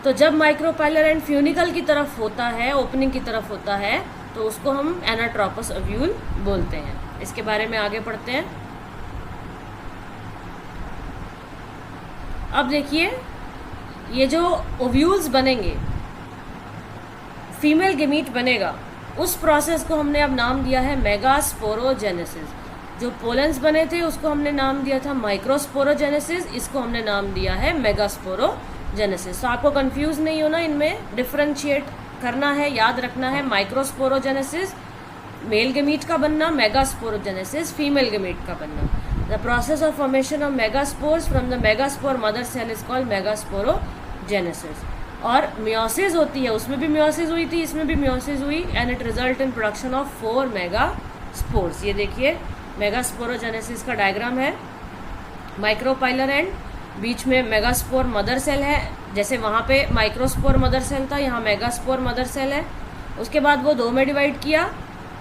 तो जब माइक्रोपाइलर एंड फ्यूनिकल की तरफ होता है, ओपनिंग की तरफ होता है, तो उसको हम एनाट्रोपस ओव्यूल बोलते हैं। इसके बारे में आगे पढ़ते हैं। अब देखिए ये जो ओव्यूल्स बनेंगे, फीमेल गेमीट बनेगा, उस प्रोसेस को हमने अब नाम दिया है मेगास्पोरोजेनेसिस। जो पोलेंस बने थे उसको हमने नाम दिया था माइक्रोस्पोरोजेनेसिस, इसको हमने नाम दिया है मेगास्पोरोजेनेसिस। तो आपको कंफ्यूज नहीं होना, इनमें डिफरेंशिएट करना है, याद रखना है। माइक्रोस्पोरोजेनेसिस मेल गेमीट का बनना, मेगास्पोरोजेनेसिस फीमेल गेमीट का बनना। The process of formation of megaspores from the megaspore mother cell is called megasporogenesis. और मियोसिस होती है, उसमें भी मियोसिस हुई थी, इसमें भी मियोसिस हुई, and it result in production of 4 megaspores. ये देखिए मेगास्पोरोजेनेसिस का डायग्राम है। माइक्रोपाइलर एंड, बीच में मेगास्पोर मदर सेल है, जैसे वहाँ पे माइक्रोस्पोर मदर सेल था, यहाँ मेगास्पोर मदर सेल है। उसके बाद वो 2 में डिवाइड किया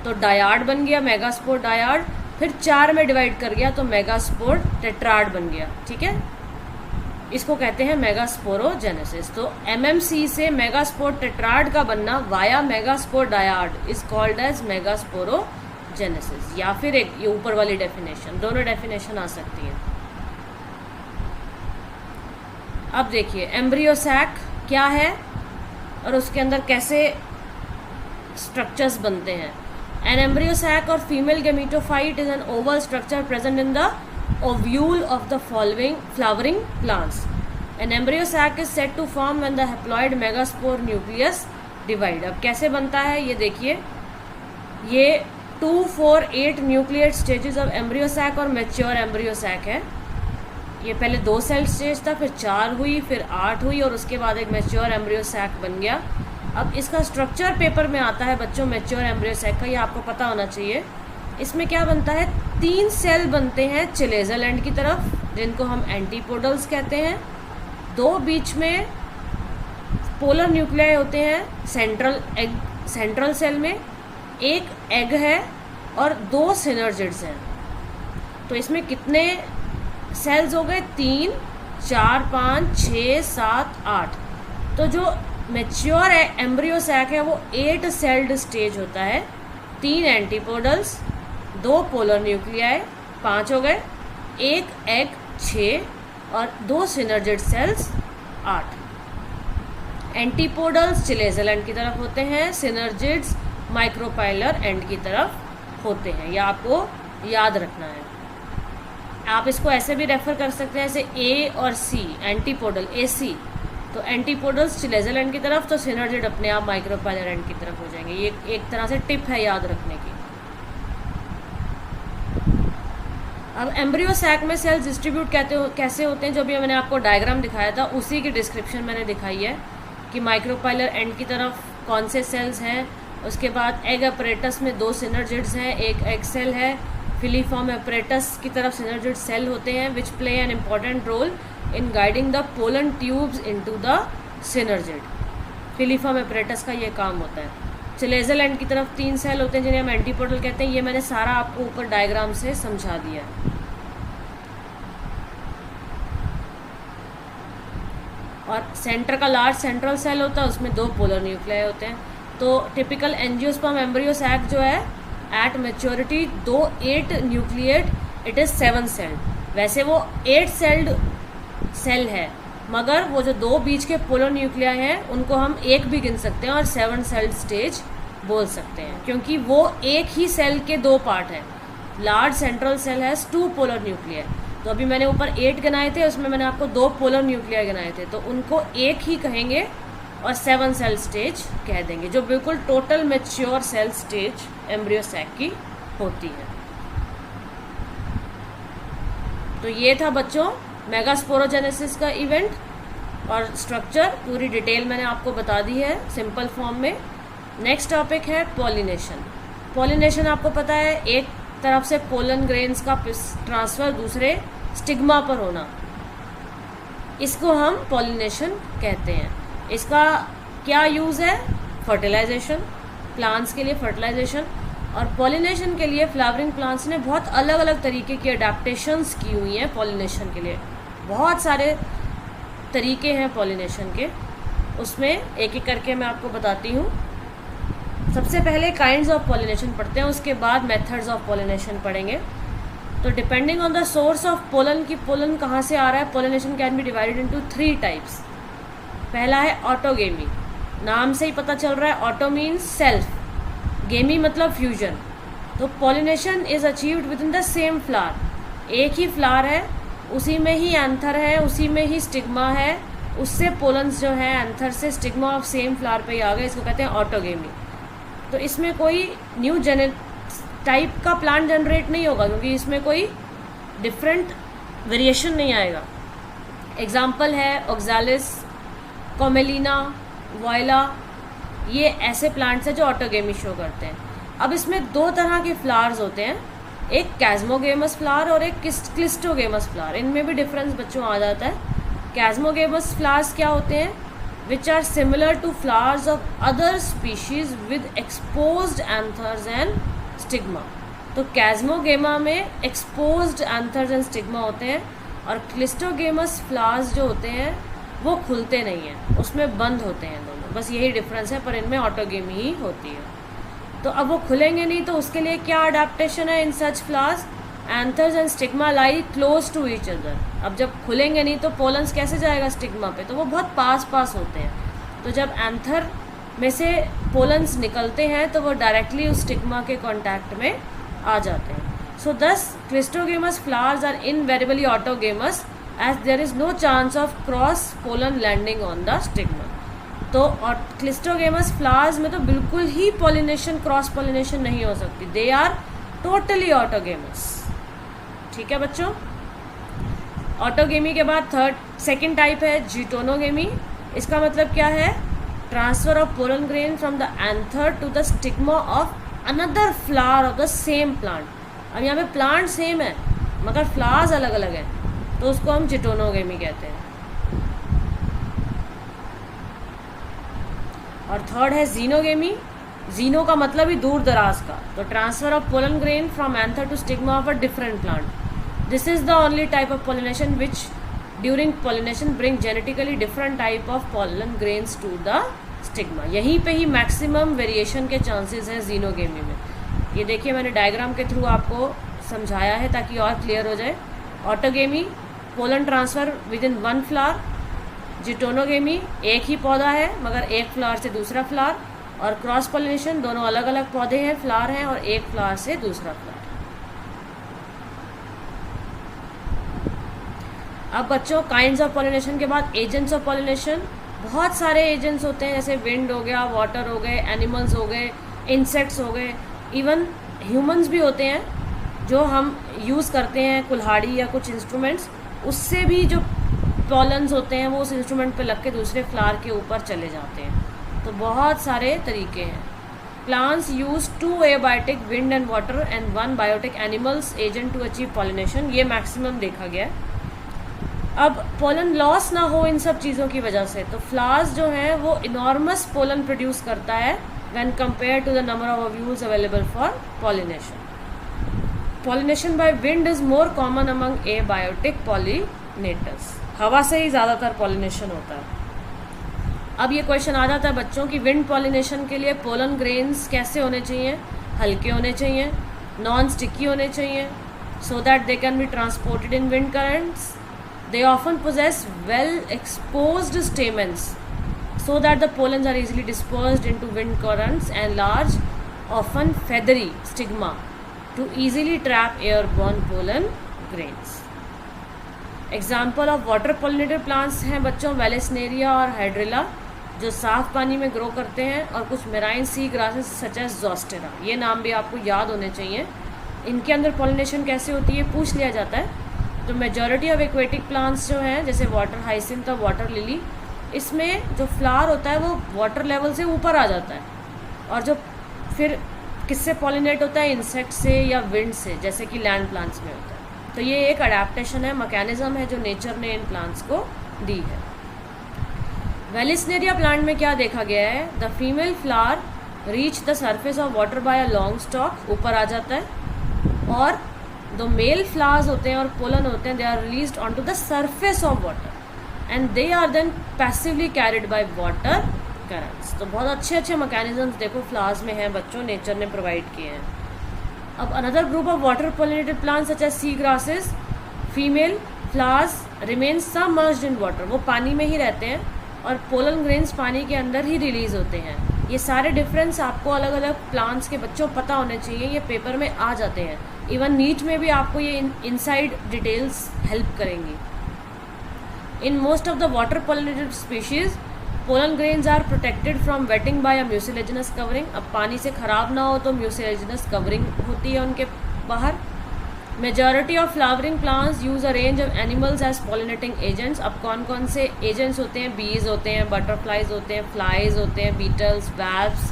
तो डायाड बन गया, मेगास्पोर डायाड। फिर 4 में डिवाइड कर गया तो मेगास्पोर टेट्राड बन गया। ठीक है, इसको कहते हैं मेगास्पोरोजेनेसिस। तो एमएमसी से मेगास्पोर टेट्राड का बनना via megaspore dyad is called as megasporogenesis. या फिर एक ये ऊपर वाली डेफिनेशन, दोनों डेफिनेशन आ सकती है। अब देखिए एम्ब्रियो सैक क्या है और उसके अंदर कैसे स्ट्रक्चर्स बनते हैं। एन एम्ब्रियो सैक और female gametophyte is an Oval structure present in the ovule of the following flowering plants. An embryo sac is said to form when the haploid megaspore nucleus divide. अब कैसे बनता है ये देखिए, ये 2, 4, 8 nucleate stages of embryo sac और mature embryo sac है। ये पहले 2 सेल स्टेज था, फिर 4 हुई, फिर 8 हुई और उसके बाद एक मैच्योर एम्ब्रियो सैक बन गया। अब इसका स्ट्रक्चर पेपर में आता है बच्चों मैच्योर एम्ब्रियो सैक का, ये आपको पता होना चाहिए। इसमें क्या बनता है, 3 सेल बनते हैं चिलेजल एंड की तरफ जिनको हम एंटीपोडल्स कहते हैं। 2 बीच में पोलर न्यूक्लियाई होते हैं सेंट्रल सेल में, एक एग है और 2 सिनर्जिड्स हैं। तो इसमें कितने सेल्स हो गए, 3, 4, 5, 6, 7, 8। तो जो मैच्योर एम्ब्रियो सैक है वो 8 सेल्ड स्टेज होता है। 3 एंटीपोडल्स, 2 पोलर न्यूक्लियाई, 5 हो गए, एक एग 6 और 2 सिनर्जिड सेल्स 8। एंटीपोडल्स चिलेजल एंड की तरफ होते हैं, सिनर्जिड्स माइक्रोपाइलर एंड की तरफ होते हैं। यह आपको याद रखना है। आप इसको ऐसे भी रेफर कर सकते हैं, जैसे ए और सी, एंटीपोडल AC, तो एंटीपोडल्स चिलेजल एंड की तरफ, तो सिनर्जिड अपने आप माइक्रोपाइलर एंड की तरफ हो जाएंगे। ये एक तरह से टिप है याद रखने की। अब एम्ब्रियो सैक में सेल्स डिस्ट्रीब्यूट कैसे होते हैं, जो भी मैंने आपको डायग्राम दिखाया था उसी की डिस्क्रिप्शन मैंने दिखाई है कि माइक्रोपाइलर एंड की तरफ कौन से सेल्स हैं। उसके बाद एग अपरेटस में 2 सिनर्जिड्स हैं, एक एग सेल है। फिलीफॉर्म अपरेटस की तरफ सिनर्जिड सेल होते हैं which play an important role in guiding the pollen tubes into the synergid. Filiform apparatus का ये काम होता है। चिलेजल एंड की तरफ 3 सेल होते हैं जिन्हें हम एंटीपोडल कहते हैं। ये मैंने सारा आपको ऊपर डायग्राम से समझा दिया है। और सेंटर का लार्ज सेंट्रल सेल होता है, उसमें 2 पोलर न्यूक्लियाई होते हैं। तो टिपिकल एंजियोस्पर्म एम्ब्रियो सैक जो है at maturity 8 nucleate, it is 7 sailed. वैसे वो 8 सेल्ड सेल है, मगर वो जो 2 बीच के पोलर न्यूक्लियाई हैं उनको हम 1 भी गिन सकते हैं और 7 सेल्ड स्टेज बोल सकते हैं, क्योंकि वो एक ही सेल के दो पार्ट हैं। Large central cell has 2 polar nuclear. तो अभी मैंने ऊपर 8 गिनाए थे, उसमें मैंने आपको 2 पोलर न्यूक्लियर गिनाए थे, तो उनको एक ही कहेंगे और 7 सेल स्टेज कह देंगे, जो बिल्कुल total mature cell stage embryo sac की होती है। तो ये था बच्चों मेगास्पोरोजेनेसिस का इवेंट और स्ट्रक्चर, पूरी डिटेल मैंने आपको बता दी है सिंपल फॉर्म में। नेक्स्ट टॉपिक है पॉलिनेशन। पॉलिनेशन आपको पता है, एक तरफ से पोलन ग्रेन्स का ट्रांसफ़र दूसरे स्टिग्मा पर होना, इसको हम पॉलिनेशन कहते हैं। इसका क्या यूज़ है? फर्टिलाइजेशन, प्लांट्स के लिए फर्टिलाइजेशन। और पॉलिनेशन के लिए फ्लावरिंग प्लांट्स ने बहुत अलग अलग तरीके की अडेप्टेशंस की हुई हैं पॉलिनेशन के लिए। बहुत सारे तरीके हैं पॉलिनेशन के, उसमें एक एक करके मैं आपको बताती हूँ। सबसे पहले काइंड्स ऑफ पॉलिनेशन पढ़ते हैं, उसके बाद मेथड्स ऑफ पॉलिनेशन पढ़ेंगे। तो depending on the source of pollen, की पोलन कहाँ से आ रहा है, pollination can be divided into 3 types. पहला है ऑटोगेमी, नाम से ही पता चल रहा है, ऑटो मीन्स सेल्फ, गेमी मतलब फ्यूजन। तो pollination is achieved with in the same flower, एक ही फ्लावर है, उसी में ही एंथर है, उसी में ही स्टिग्मा है, उससे पोलन्स जो है एंथर से स्टिग्मा ऑफ सेम फ्लावर पे ही आ गए, इसको कहते हैं ऑटोगेमी। तो इसमें कोई न्यू टाइप का प्लांट जनरेट नहीं होगा, क्योंकि इसमें कोई डिफरेंट वेरिएशन नहीं आएगा। एग्जाम्पल है ऑक्सालिस, कोमेलिना, वॉयला, ये ऐसे प्लांट्स हैं जो ऑटोगेमी शो करते हैं। अब इसमें 2 तरह के फ्लावर्स होते हैं, एक कैस्मोगेमस फ्लावर और एक क्लिस्टोगेमस फ्लावर। इनमें भी डिफरेंस बच्चों आ जाता है। कैस्मोगेमस फ्लावर्स क्या होते हैं? Which are similar to flowers of other species with exposed anthers and stigma. तो कैस्मोगेमा में एक्सपोज्ड एंथर्स एंड स्टिग्मा होते हैं, और क्लिस्टोगेमस फ्लावर्स जो होते हैं वो खुलते नहीं हैं, उसमें बंद होते हैं दोनों, बस यही डिफरेंस है, पर इनमें ऑटोगेमी ही होती है। तो अब वो खुलेंगे नहीं, तो उसके लिए क्या अडेप्टेशन है in such flowers? Anthers and stigma lie close to each other. अब जब खुलेंगे नहीं तो पोलन्स कैसे जाएगा स्टिग्मा पे? तो वो बहुत पास पास होते हैं। तो जब एंथर में से पोलन्स निकलते हैं तो वो डायरेक्टली उस स्टिग्मा के कॉन्टैक्ट में आ जाते हैं। So these cleistogamous flowers are invariably autogamous as there is no chance of cross pollen landing on the stigma। तो क्लिस्टोगेमस फ्लावर्स में तो बिल्कुल ही पॉलिनेशन, क्रॉस पॉलिनेशन नहीं हो सकती, दे आर टोटली ऑटोगेमस। ठीक है बच्चों। ऑटोगेमी के बाद सेकेंड टाइप है जीटोनोगेमी। इसका मतलब क्या है? Transfer of pollen grain from the anther to the stigma of another flower of the same plant. अब यहाँ पे प्लांट सेम है मगर फ्लावर्स अलग अलग हैं, तो उसको हम जीटोनोगेमी कहते हैं। और थर्ड है जीनोगेमी। जीनो का मतलब ही दूर दराज का, तो transfer of pollen grain from anther to stigma of a different plant. This is the only type of pollination which during pollination bring genetically different type of pollen grains to the stigma. यहीं पे ही maximum variation के chances हैं xenogamy में। ये देखिए मैंने diagram के थ्रू आपको समझाया है ताकि और क्लियर हो जाए। Autogamy pollen transfer with in 1 flower, geitonogamy एक ही पौधा है मगर एक फ्लावर से दूसरा फ्लावर, और क्रॉस पॉलिनेशन दोनों अलग अलग पौधे हैं, फ्लावर हैं, और एक फ्लावर से दूसरा फ्लावर। अब बच्चों काइंड्स ऑफ पॉलिनेशन के बाद एजेंट्स ऑफ पॉलिनेशन। बहुत सारे एजेंट्स होते हैं, जैसे विंड हो गया, वाटर हो गए, एनिमल्स हो गए, इंसेक्ट्स हो गए, इवन ह्यूमंस भी होते हैं जो हम यूज़ करते हैं, कुल्हाड़ी या कुछ इंस्ट्रूमेंट्स, उससे भी जो पॉलन्स होते हैं वो उस इंस्ट्रूमेंट पे लग के दूसरे फ्लावर के ऊपर चले जाते हैं। तो बहुत सारे तरीके हैं। Plants use 2 abiotic wind and water and 1 biotic animals agent to achieve pollination. ये मैक्सिमम देखा गया है। अब पोलन लॉस ना हो इन सब चीज़ों की वजह से, तो फ्लावर्स जो हैं वो इनॉर्मस पोलन प्रोड्यूस करता है when compare to the number of ovules available for pollination. Pollination by wind is more common among abiotic pollinators. हवा से ही ज़्यादातर पॉलिनेशन होता है। अब ये क्वेश्चन आ जाता है बच्चों की विंड पॉलिनेशन के लिए पोलन ग्रेन्स कैसे होने चाहिए? हल्के होने चाहिए, नॉन स्टिकी होने चाहिए, so that they can be transported in wind currents. They often possess well exposed stamens so that the pollens are easily dispersed into wind currents and large, often feathery stigma to easily trap airborne pollen grains. Example of water pollinated plants हैं बच्चों वेलेस्नेरिया और hydrilla, जो साफ पानी में grow करते हैं, और कुछ मेराइन सी ग्रासेस सच एज जोस्टेरा, ये नाम भी आपको याद होने चाहिए। इनके अंदर पॉलिनेशन कैसे होती है पूछ लिया जाता है। तो मेजॉरिटी ऑफ एक्वेटिक प्लांट्स जो हैं जैसे वाटर हाइसिंथ और वाटर लिली, इसमें जो फ्लावर होता है वो वाटर लेवल से ऊपर आ जाता है, और जो फिर किससे पॉलिनेट होता है, इंसेक्ट से या विंड से, जैसे कि लैंड प्लांट्स में होता है। तो ये एक अडेप्टेशन है, मैकेनिज्म है जो नेचर ने इन प्लांट्स को दी है। वेलिस्नेरिया प्लांट में क्या देखा गया है, the female flower reach the surface of water bye a long stock, ऊपर आ जाता है, और जो मेल फ्लावर्स होते हैं और पोलन होते हैं they are released on to the surface of water and they are then passively carried by water currents. तो बहुत अच्छे अच्छे मैकेनिज्म्स देखो फ्लावर्स में हैं बच्चों, नेचर ने प्रोवाइड किए हैं। अब another group of water pollinated plants such as sea grasses, female flowers remain submerged in water, वो पानी में ही रहते हैं और पोलन ग्रेन्स पानी के अंदर ही रिलीज होते हैं। ये सारे डिफरेंस आपको अलग अलग प्लांट्स के बच्चों पता होने चाहिए, ये पेपर में आ जाते हैं। इवन नीट में भी आपको ये इनसाइड डिटेल्स हेल्प करेंगी। In most of the water pollinated species pollen grains are protected from wetting by a mucilaginous covering. अब पानी से ख़राब ना हो तो म्यूसिलेजिनस कवरिंग होती है उनके बाहर। Majority of flowering plants use a range of animals as pollinating agents. अब कौन कौन से एजेंट्स होते हैं, बीज होते हैं, बटरफ्लाइज होते हैं, फ्लाइज होते हैं, बीटल्स, वैल्व्स,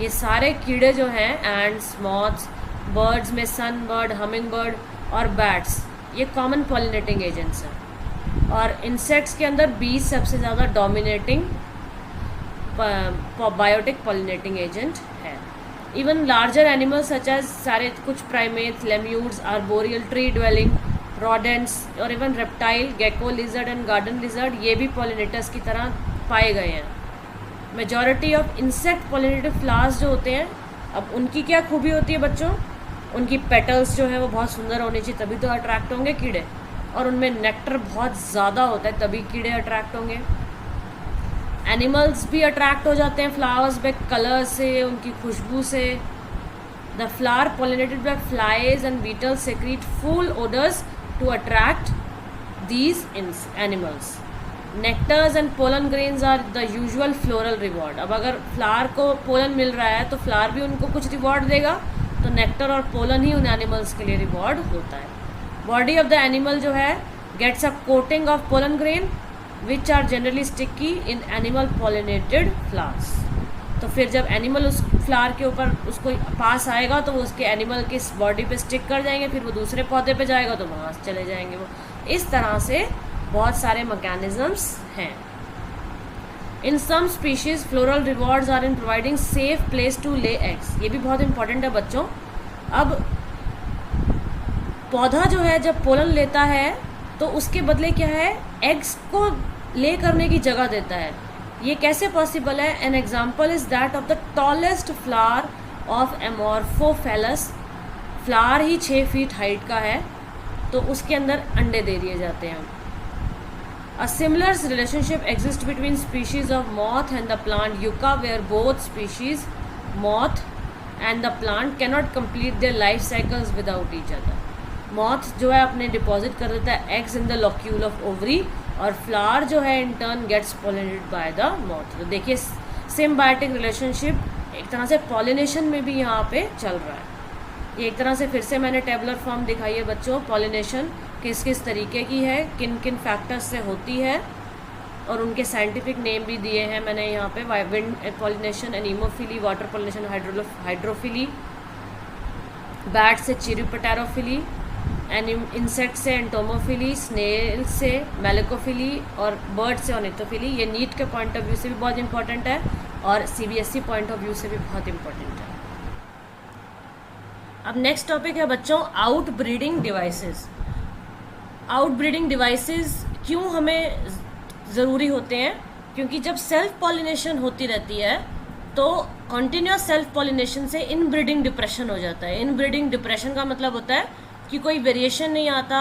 ये सारे कीड़े जो हैं, एंड्स, मॉथ्स, बर्ड्स में सन बर्ड, हमिंग बर्ड और बैट्स, ये कॉमन पॉलिनेटिंग एजेंट्स हैं। और इंसेक्ट्स के अंदर बीज सबसे ज़्यादा डोमिनेटिंग बायोटिक पॉलिनेटिंग एजेंट है। Even larger animals such as सारे कुछ primates, lemurs, arboreal tree dwelling, rodents और even reptile, gecko lizard and garden lizard, ये भी पॉलिनेटर्स की तरह पाए गए हैं। Majority of insect pollinated flowers जो होते हैं, अब उनकी क्या खूबी होती है बच्चों, उनकी पेटल्स जो है वो बहुत सुंदर होनी चाहिए, तभी तो अट्रैक्ट होंगे कीड़े, और उनमें नेक्टर बहुत ज़्यादा होता है तभी कीड़े अट्रैक्ट होंगे। एनिमल्स भी अट्रैक्ट हो जाते हैं फ्लावर्स पे कलर से, उनकी खुशबू से। The flower pollinated by flies and beetles secrete foul odours to attract these animals. Nectars and pollen grains are the usual floral reward. अब अगर फ्लावर को पोलन मिल रहा है तो फ्लावर भी उनको कुछ रिवॉर्ड देगा, तो नेक्टर और पोलन ही उन एनिमल्स के लिए रिवॉर्ड होता है। बॉडी ऑफ द एनिमल जो है gets a coating of pollen grain which are generally sticky in animal pollinated flowers. तो फिर जब एनिमल उस फ्लावर के ऊपर उसको पास आएगा तो वो उसके एनिमल की बॉडी पे स्टिक कर जाएंगे, फिर वो दूसरे पौधे पे जाएगा तो वहाँ से चले जाएंगे वो। इस तरह से बहुत सारे मैकेनिज्म्स हैं। In some species floral rewards are in providing safe place to lay eggs. ये भी बहुत इंपॉर्टेंट है बच्चों। अब पौधा जो है जब पोलन लेता है तो उसके बदले क्या है, एग्स को ले करने की जगह देता है। ये कैसे पॉसिबल है? An example is that of the tallest flower of Amorphophallus. Flower ही 6 फीट हाइट का है तो उसके अंदर अंडे दे दिए जाते हैं। A similar relationship exists between species of moth and the plant yucca, where both species, moth and the plant, cannot complete their life cycles without each other. Moth जो है अपने डिपॉजिट कर देता है eggs in the locule of ovary, और flower जो है in turn gets pollinated by the moth. तो देखिए symbiotic relationship एक तरह से pollination में भी यहाँ पे चल रहा है। ये एक तरह से फिर से मैंने टेबुलर फॉर्म दिखाई है बच्चों। पॉलिनेशन किस किस तरीके की है, किन किन फैक्टर्स से होती है, और उनके साइंटिफिक नेम भी दिए हैं मैंने यहाँ पे। Wind pollination, anemophily, water pollination, hydrophily, bat से चिरोपटेरोफिली, इंसेक्ट से एंटोमोफिली, स्नेल से मेलेकोफिली, और बर्ड से ऑर्निथोफिली। ये नीट के पॉइंट ऑफ व्यू से भी बहुत इंपॉर्टेंट है और CBSE पॉइंट ऑफ व्यू से भी बहुत इंपॉर्टेंट है। अब नेक्स्ट टॉपिक है बच्चों out breeding devices. Out breeding devices क्यों हमें ज़रूरी होते हैं? क्योंकि जब सेल्फ पॉलिनेशन होती रहती है तो कॉन्टिन्यूस सेल्फ पॉलिनेशन से इन ब्रीडिंग डिप्रेशन हो जाता है। इन ब्रीडिंग डिप्रेशन का मतलब होता है कि कोई वेरिएशन नहीं आता,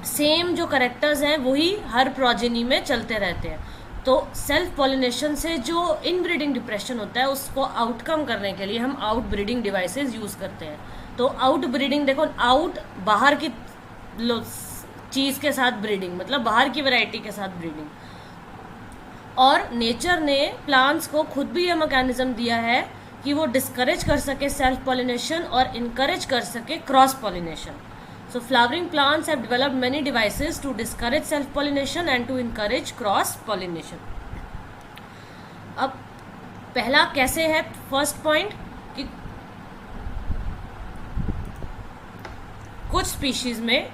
सेम जो करेक्टर्स हैं वही हर प्रोजेनी में चलते रहते हैं। तो सेल्फ पॉलिनेशन से जो इनब्रीडिंग डिप्रेशन होता है उसको आउटकम करने के लिए हम आउट ब्रीडिंग डिवाइसेस यूज़ करते हैं। तो आउट ब्रीडिंग देखो, आउट बाहर की चीज़ के साथ ब्रीडिंग, मतलब बाहर की वैरायटी के साथ ब्रीडिंग। और नेचर ने प्लांट्स को खुद भी ये मैकेनिज्म दिया है कि वो डिस्करेज कर सके सेल्फ पॉलिनेशन और इनकरेज कर सके cross pollination. So flowering plants have developed many devices to discourage self-pollination and to encourage cross-pollination. अब पहला कैसे है, फर्स्ट पॉइंट कि कुछ स्पीशीज में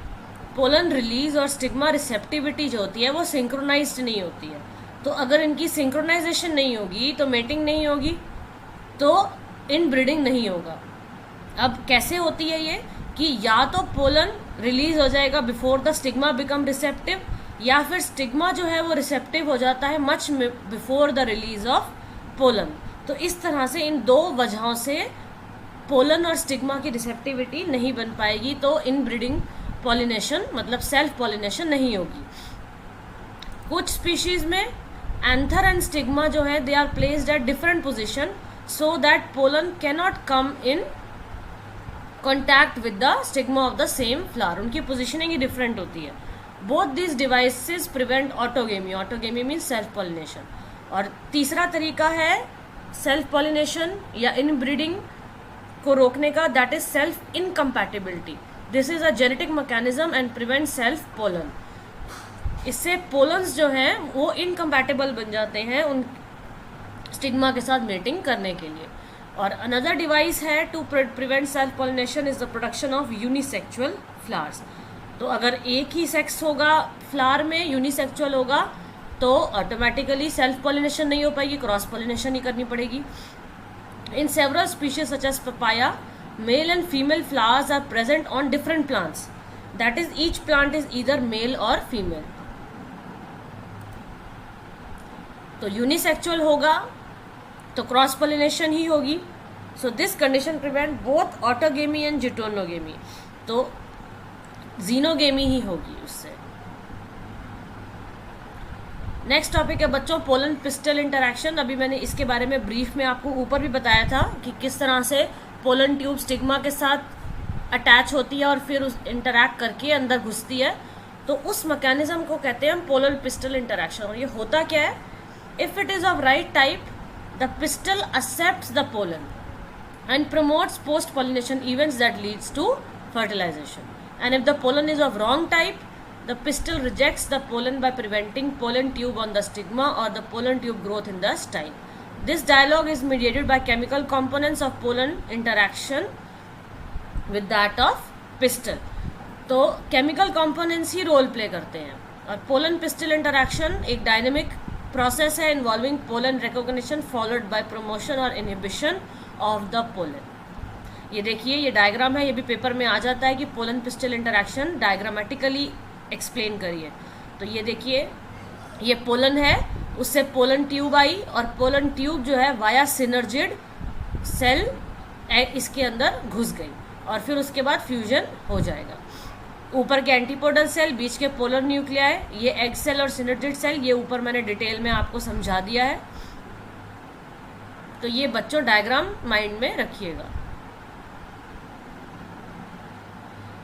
पोलन रिलीज और स्टिग्मा रिसेप्टिविटी जो होती है वो सिंक्रोनाइज्ड नहीं होती है। तो अगर इनकी सिंक्रोनाइजेशन नहीं होगी तो मेटिंग नहीं होगी, तो इनब्रीडिंग नहीं होगा। अब कैसे होती है ये कि या तो पोलन रिलीज हो जाएगा before the stigma become receptive, या फिर स्टिग्मा जो है वो रिसेप्टिव हो जाता है much before the release of pollen. तो इस तरह से इन दो वजहों से पोलन और स्टिग्मा की रिसेप्टिविटी नहीं बन पाएगी, तो इन ब्रीडिंग पॉलिनेशन मतलब सेल्फ पॉलिनेशन नहीं होगी। कुछ स्पीशीज में एंथर एंड स्टिग्मा जो है they are placed at different position so that pollen cannot come in contact with the stigma of the same flower. उनकी पोजिशनिंग ही डिफरेंट होती है। Both this devices prevent autogamy, autogamy means self pollination. और तीसरा तरीका है self pollination या inbreeding को रोकने का, that is self incompatibility. This is a genetic mechanism and prevent self pollen. इससे पोलन्स जो हैं वो इनकम्पैटिबल बन जाते हैं उन स्टिग्मा के साथ मेटिंग करने के लिए। और अनदर डिवाइस है to prevent self pollination is the production of unisexual flowers. तो अगर एक ही सेक्स होगा फ्लावर में, यूनिसेक्सुअल होगा, तो ऑटोमेटिकली सेल्फ पॉलिनेशन नहीं हो पाएगी, क्रॉस पॉलिनेशन ही करनी पड़ेगी। In several species such as papaya, male and female flowers are present on different plants, that is each plant is either male or female. तो यूनिसेक्सुअल होगा तो क्रॉस पॉलिनेशन ही होगी। So this condition prevent both autogamy and geitonogamy, तो xenogamy ही होगी उससे। Next topic है बच्चों पोलन पिस्टल इंटरैक्शन। अभी मैंने इसके बारे में ब्रीफ में आपको ऊपर भी बताया था कि किस तरह से पोलन ट्यूब स्टिग्मा के साथ अटैच होती है और फिर उस इंटरैक्ट करके अंदर घुसती है। तो उस मैकेनिज्म को कहते हैं हम पोलन पिस्टल इंटरैक्शन। और ये होता क्या है, if it is of right type the pistil accepts the pollen and promotes post pollination events that leads to fertilization, and if the pollen is of wrong type the pistil rejects the pollen by preventing pollen tube on the stigma or the pollen tube growth in the style. This dialogue is mediated by chemical components of pollen interaction with that of pistil. तो chemical components ही role play करते हैं। और pollen pistil interaction एक dynamic process है involving pollen recognition followed by promotion और inhibition of the pollen. ये देखिए, ये डायग्राम है, ये भी पेपर में आ जाता है कि pollen pistol interaction diagrammatically explain करिए। तो ये देखिए, ये पोलन है, उससे पोलन ट्यूब आई और पोलन ट्यूब जो है वाया सिनर्जिड सेल इसके अंदर घुस गई और फिर उसके बाद फ्यूजन हो जाएगा। ऊपर के एंटीपोडल सेल, बीच के पोलर न्यूक्लियाई, ये एग सेल और सिनर्जिड सेल, ये ऊपर मैंने डिटेल में आपको समझा दिया है। तो ये बच्चों डायग्राम माइंड में रखिएगा।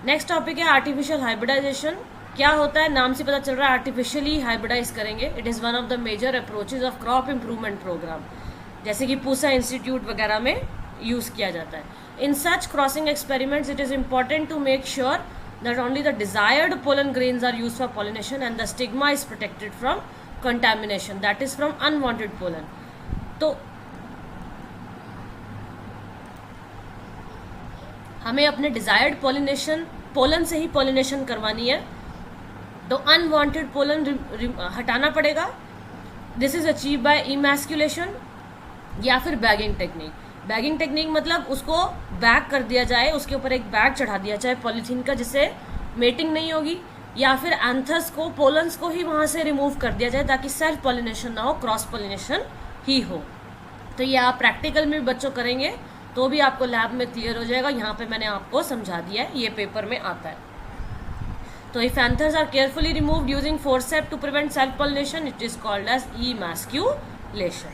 नेक्स्ट टॉपिक है आर्टिफिशियल हाइब्रिडाइजेशन। क्या होता है, नाम से पता चल रहा है आर्टिफिशियली हाइब्रिडाइज करेंगे। It is one of the major approaches of crop improvement programme, जैसे कि पूसा इंस्टीट्यूट वगैरह में यूज़ किया जाता है। In such crossing experiments it is important to make sure that only the desired pollen grains are used for pollination and the stigma is protected from contamination, that is from unwanted pollen. तो हमें अपने desired pollination pollen से ही pollination करवानी है, तो unwanted pollen हटाना पड़ेगा। This is achieved by emasculation या फिर bagging technique। बैगिंग टेक्निक मतलब उसको बैग कर दिया जाए, उसके ऊपर एक बैग चढ़ा दिया जाए पॉलीथीन का, जिससे मेटिंग नहीं होगी, या फिर एंथस को, पोलन्स को ही वहाँ से रिमूव कर दिया जाए ताकि सेल्फ पॉलिनेशन ना हो, क्रॉस पॉलिनेशन ही हो। तो ये आप प्रैक्टिकल में भी बच्चों करेंगे तो भी आपको लैब में क्लियर हो जाएगा। यहाँ पे मैंने आपको समझा दिया है, ये पेपर में आता है। तो if anthers are carefully removed using forceps to prevent self pollination, it is called as emasculation.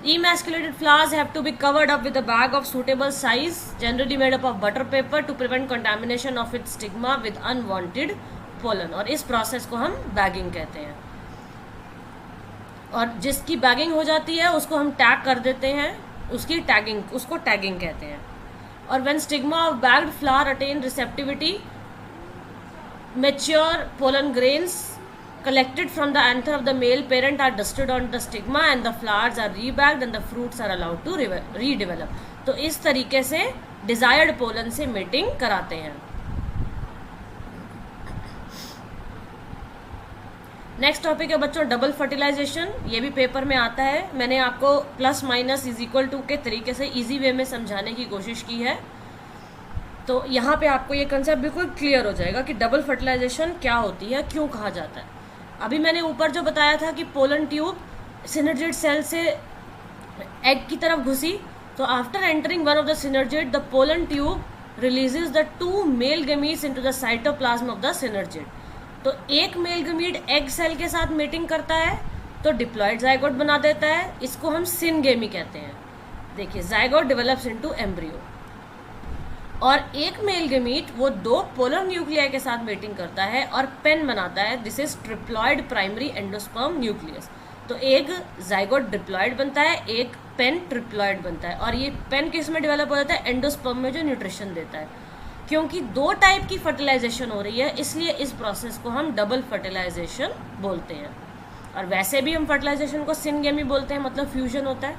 Emasculated flowers have to be covered up with a bag of suitable size, generally made up of butter paper, to prevent contamination of its stigma with unwanted pollen. और इस process को हम bagging कहते हैं, और जिसकी bagging हो जाती है उसको हम टैग कर देते हैं, उसको टैगिंग कहते हैं. और when stigma of bagged flower attain receptivity, mature pollen grains collected from the anther of the male parent are dusted on the stigma and the flowers are rebagged and the fruits are allowed to redevelop. तो इस तरीके से desired pollen से mating कराते हैं. Next topic है बच्चों double fertilisation. ये भी पेपर में आता है. मैंने आपको plus minus is equal to के तरीके से इजी वे में समझाने की कोशिश की है. तो यहाँ पे आपको ये कंसेप्ट बिल्कुल क्लियर हो जाएगा कि डबल फर्टिलाइजेशन क्या होती है, क्यों कहा जाता है. अभी मैंने ऊपर जो बताया था कि पोलन ट्यूब सिनर्जिड सेल से एग की तरफ घुसी, तो after entering one of the synergid the pollen tube releases the 2 mail gametes into the cytoplasm of the synergid. तो एक मेल गमीट एग सेल के साथ मीटिंग करता है तो डिप्लॉयड जाइगोट बना देता है. इसको हम सिनगेमी कहते हैं. देखिए जाइगोट डेवलप्स इनटू एम्ब्रियो, और एक मेल गमीट वो 2 पोलर न्यूक्लियाई के साथ मीटिंग करता है और पेन बनाता है. This is triploid primary endosperm nucleus. तो एक जाइगोट डिप्लॉयड बनता है, एक पेन ट्रिप्लॉयड बनता है, और ये पेन किस में डेवलप हो जाता है, एंडोस्पर्म में जो न्यूट्रिशन देता है. क्योंकि 2 टाइप की फर्टिलाइजेशन हो रही है इसलिए इस प्रोसेस को हम डबल फर्टिलाइजेशन बोलते हैं. और वैसे भी हम फर्टिलाइजेशन को सिनगेमी बोलते हैं, मतलब फ्यूजन होता है.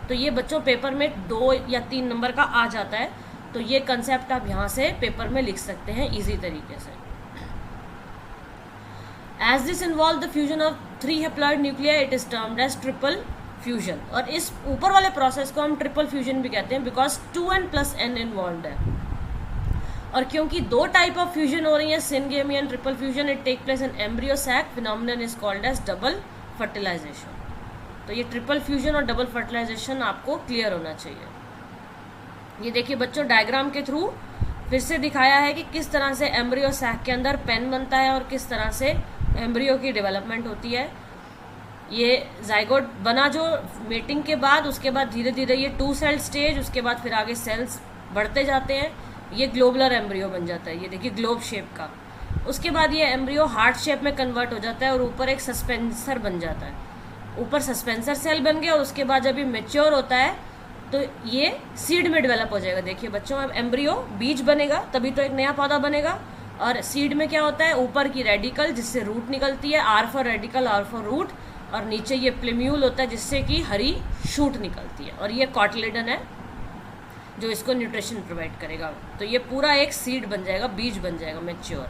तो ये बच्चों पेपर में 2 या 3 नंबर का आ जाता है. तो ये कंसेप्ट आप यहाँ से पेपर में लिख सकते हैं इजी तरीके से. As this involve the fusion of 3 haploid nuclei it is termed as triple fusion. और इस ऊपर वाले प्रोसेस को हम ट्रिपल फ्यूजन भी कहते हैं बिकॉज 2n + n इन्वॉल्व है. और क्योंकि 2 टाइप ऑफ फ्यूजन हो रही है, syngamy and triple fusion, it take place in embryo sac. Phenomenon is called as double fertilization. तो ये ट्रिपल फ्यूजन और डबल फर्टिलाइजेशन आपको क्लियर होना चाहिए. ये देखिए बच्चों डायग्राम के थ्रू फिर से दिखाया है कि किस तरह से एम्ब्रियो सैक के अंदर पेन बनता है और किस तरह से एम्ब्रियो की डेवलपमेंट होती है. ये जाइगोट बना जो मेटिंग के बाद, उसके बाद धीरे धीरे ये 2 सेल स्टेज, उसके बाद फिर आगे सेल्स बढ़ते जाते हैं. ये ग्लोबुलर एम्ब्रियो बन जाता है, ये देखिए ग्लोब शेप का. उसके बाद ये एम्ब्रियो हार्ट शेप में कन्वर्ट हो जाता है और ऊपर एक सस्पेंसर बन जाता है. ऊपर सस्पेंसर सेल बन गया और उसके बाद जब ये मेच्योर होता है तो ये सीड में डेवलप हो जाएगा. देखिए बच्चों अब एम्ब्रियो बीज बनेगा तभी तो एक नया पौधा बनेगा. और सीड में क्या होता है, ऊपर की रेडिकल जिससे रूट निकलती है, R for radicle, R for root, और नीचे ये प्लेम्यूल होता है जिससे कि हरी शूट निकलती है. और ये कॉटिलेडन है जो इसको न्यूट्रिशन प्रोवाइड करेगा. तो ये पूरा एक सीड बन जाएगा, बीज बन जाएगा मैच्योर.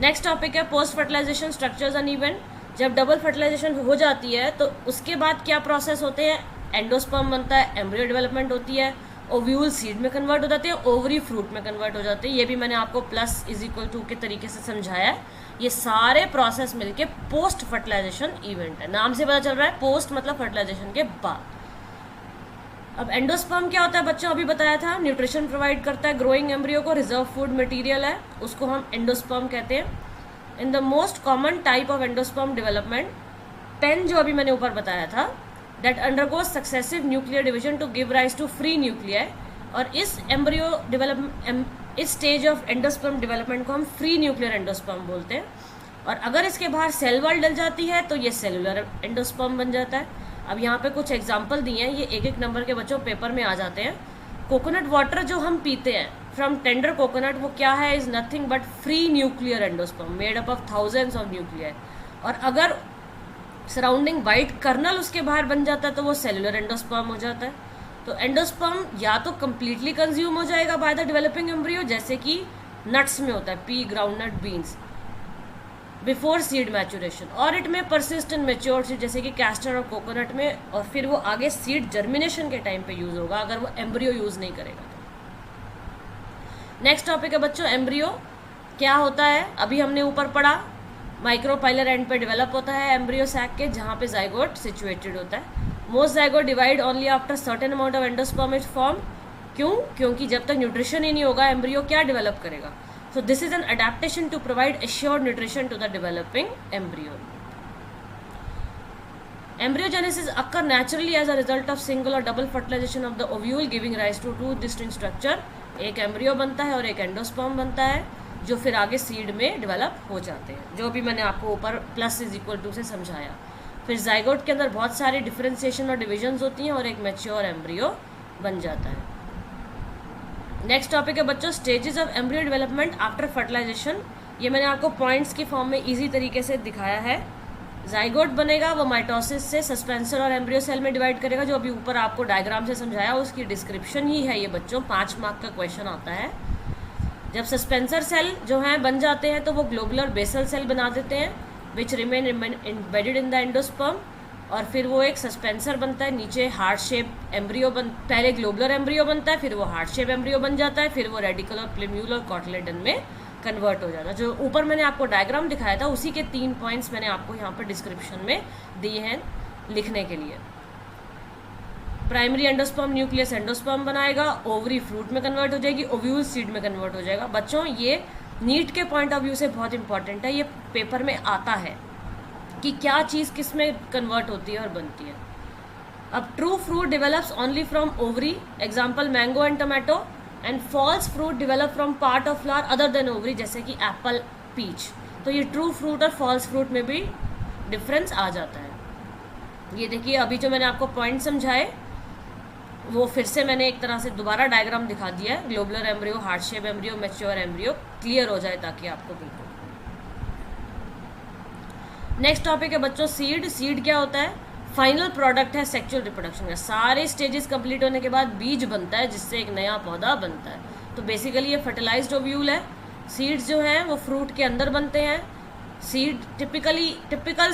नेक्स्ट टॉपिक है post fertilization structures and event. जब डबल फर्टिलाइजेशन हो जाती है तो उसके बाद क्या प्रोसेस होते हैं, एंडोस्पर्म बनता है, एम्ब्रियो डेवलपमेंट होती है, ओव्यूल सीड में कन्वर्ट हो जाते हैं, ओवरी फ्रूट में कन्वर्ट हो जाते हैं. ये भी मैंने आपको प्लस इज इक्वल टू के तरीके से समझाया है. ये सारे प्रोसेस मिलके पोस्ट फर्टिलाइजेशन इवेंट है. नाम से पता चल रहा है पोस्ट मतलब फर्टिलाइजेशन के बाद. अब एंडोस्पर्म क्या होता है बच्चों, अभी बताया था, न्यूट्रिशन प्रोवाइड करता है ग्रोइंग एम्ब्रियो को, रिजर्व फूड मटेरियल है, उसको हम एंडोस्पर्म कहते हैं. In the most common type of endosperm development, PEN जो अभी मैंने ऊपर बताया था, that undergoes successive nuclear division to give rise to free nuclei. और इस एम्ब्रियो डेवलपमेंट, इस स्टेज ऑफ एंडोस्पर्म डेवलपमेंट को हम फ्री न्यूक्लियर एंडोस्पर्म बोलते हैं. और अगर इसके बाहर सेल वॉल डल जाती है तो ये सेलुलर एंडोस्पर्म बन जाता है. अब यहाँ पे कुछ एग्जाम्पल दिए हैं, ये 1-1 नंबर के बच्चों पेपर में आ जाते हैं. कोकोनट वाटर जो हम पीते हैं फ्रॉम टेंडर कोकोनट, वो क्या है, is nothing but free nuclear endosperm made up of thousands of nuclear. और अगर सराउंडिंग वाइट कर्नल उसके बाहर बन जाता है तो वो सेलुलर एंडोस्पर्म हो जाता है. तो एंडोस्पर्म या तो कम्प्लीटली कंज्यूम हो जाएगा बाय द डेवलपिंग एम्ब्रियो, जैसे कि नट्स में होता है, P, groundnut, beans, before seed maturation, और इट में परसिस्ट इन मेच्योर सीड जैसे कि कैस्टर और कोकोनट में, और फिर वो आगे सीड जर्मिनेशन के टाइम पे यूज होगा अगर वो एम्ब्रियो यूज नहीं करेगा तो. नेक्स्ट टॉपिक है बच्चों एम्ब्रियो क्या होता है. अभी हमने ऊपर पढ़ा माइक्रोपाइलर एंड पे डेवलप होता है एम्ब्रियो सैक के, जहाँ पे जाइगोट सिचुएटेड होता है. Most zygote divide only after certain amount of endosperm is form. क्यों? क्योंकि जब तक न्यूट्रिशन ही नहीं होगा एम्ब्रियो क्या डेवलप करेगा। So this is an adaptation to provide assured nutrition to the developing embryo. Embryogenesis occur naturally as a result of single or double fertilization of the ovule giving rise to two distinct structure। एक embryo बनता है और एक endosperm बनता है जो फिर आगे सीड में डेवलप हो जाते हैं, जो भी मैंने आपको ऊपर += से समझाया। फिर जाइगोट के अंदर बहुत सारी डिफरेंशिएशन और डिविजन्स होती हैं और एक मैच्योर एम्ब्रियो बन जाता है। नेक्स्ट टॉपिक है बच्चों stages of embryo development after fertilization. ये मैंने आपको पॉइंट्स की फॉर्म में ईजी तरीके से दिखाया है। जाइगोट बनेगा, वो माइटोसिस से सस्पेंसर और एम्ब्रियो सेल में डिवाइड करेगा, जो अभी ऊपर आपको डायग्राम से समझाया उसकी डिस्क्रिप्शन ही है ये बच्चों। 5 मार्क का क्वेश्चन आता है। जब सस्पेंसर सेल जो हैं बन जाते हैं तो वो ग्लोबुलर बेसल सेल बना देते हैं which remain embedded in the endosperm, और फिर वो एक सस्पेंसर बनता है, नीचे हार्ट शेप एम्ब्रियो पहले ग्लोबुलर एम्ब्रियो बनता है, फिर वो हार्ट शेप एम्ब्रियो बन जाता है, फिर वो रेडिकल और प्लेम्यूल और कॉटलेडन में कन्वर्ट हो जाता है। जो ऊपर मैंने आपको डायग्राम दिखाया था उसी के 3 पॉइंट्स मैंने आपको यहाँ पर डिस्क्रिप्शन में दिए हैं लिखने के लिए। प्राइमरी एंडोस्पर्म न्यूक्लियस एंडोस्पर्म बनाएगा, ओवरी फ्रूट में कन्वर्ट हो जाएगी, ओव्यूल सीड में कन्वर्ट हो जाएगा। बच्चों ये नीट के पॉइंट ऑफ व्यू से बहुत इंपॉर्टेंट है, ये पेपर में आता है कि क्या चीज़ किस में कन्वर्ट होती है और बनती है। अब true fruit develops only from ovary, example mango and tomato, and false fruit develop from part of flower other than ovary, जैसे कि एप्पल, पीच। तो ये ट्रू फ्रूट और फॉल्स फ्रूट में भी डिफरेंस आ जाता है। ये देखिए अभी जो मैंने आपको पॉइंट समझाए वो फिर से मैंने एक तरह से दोबारा डायग्राम दिखा दिया है, globular embryo, heart shape embryo, mature embryo, clear हो जाए ताकि आपको बिल्कुल। नेक्स्ट टॉपिक है बच्चों सीड। सीड क्या होता है? फाइनल प्रोडक्ट है सेक्सुअल रिप्रोडक्शन का। सारे स्टेजेस कंप्लीट होने के बाद बीज बनता है जिससे एक नया पौधा बनता है। तो बेसिकली ये फर्टिलाइज्ड ओव्यूल है। सीड्स जो हैं वो फ्रूट के अंदर बनते हैं। सीड टिपिकल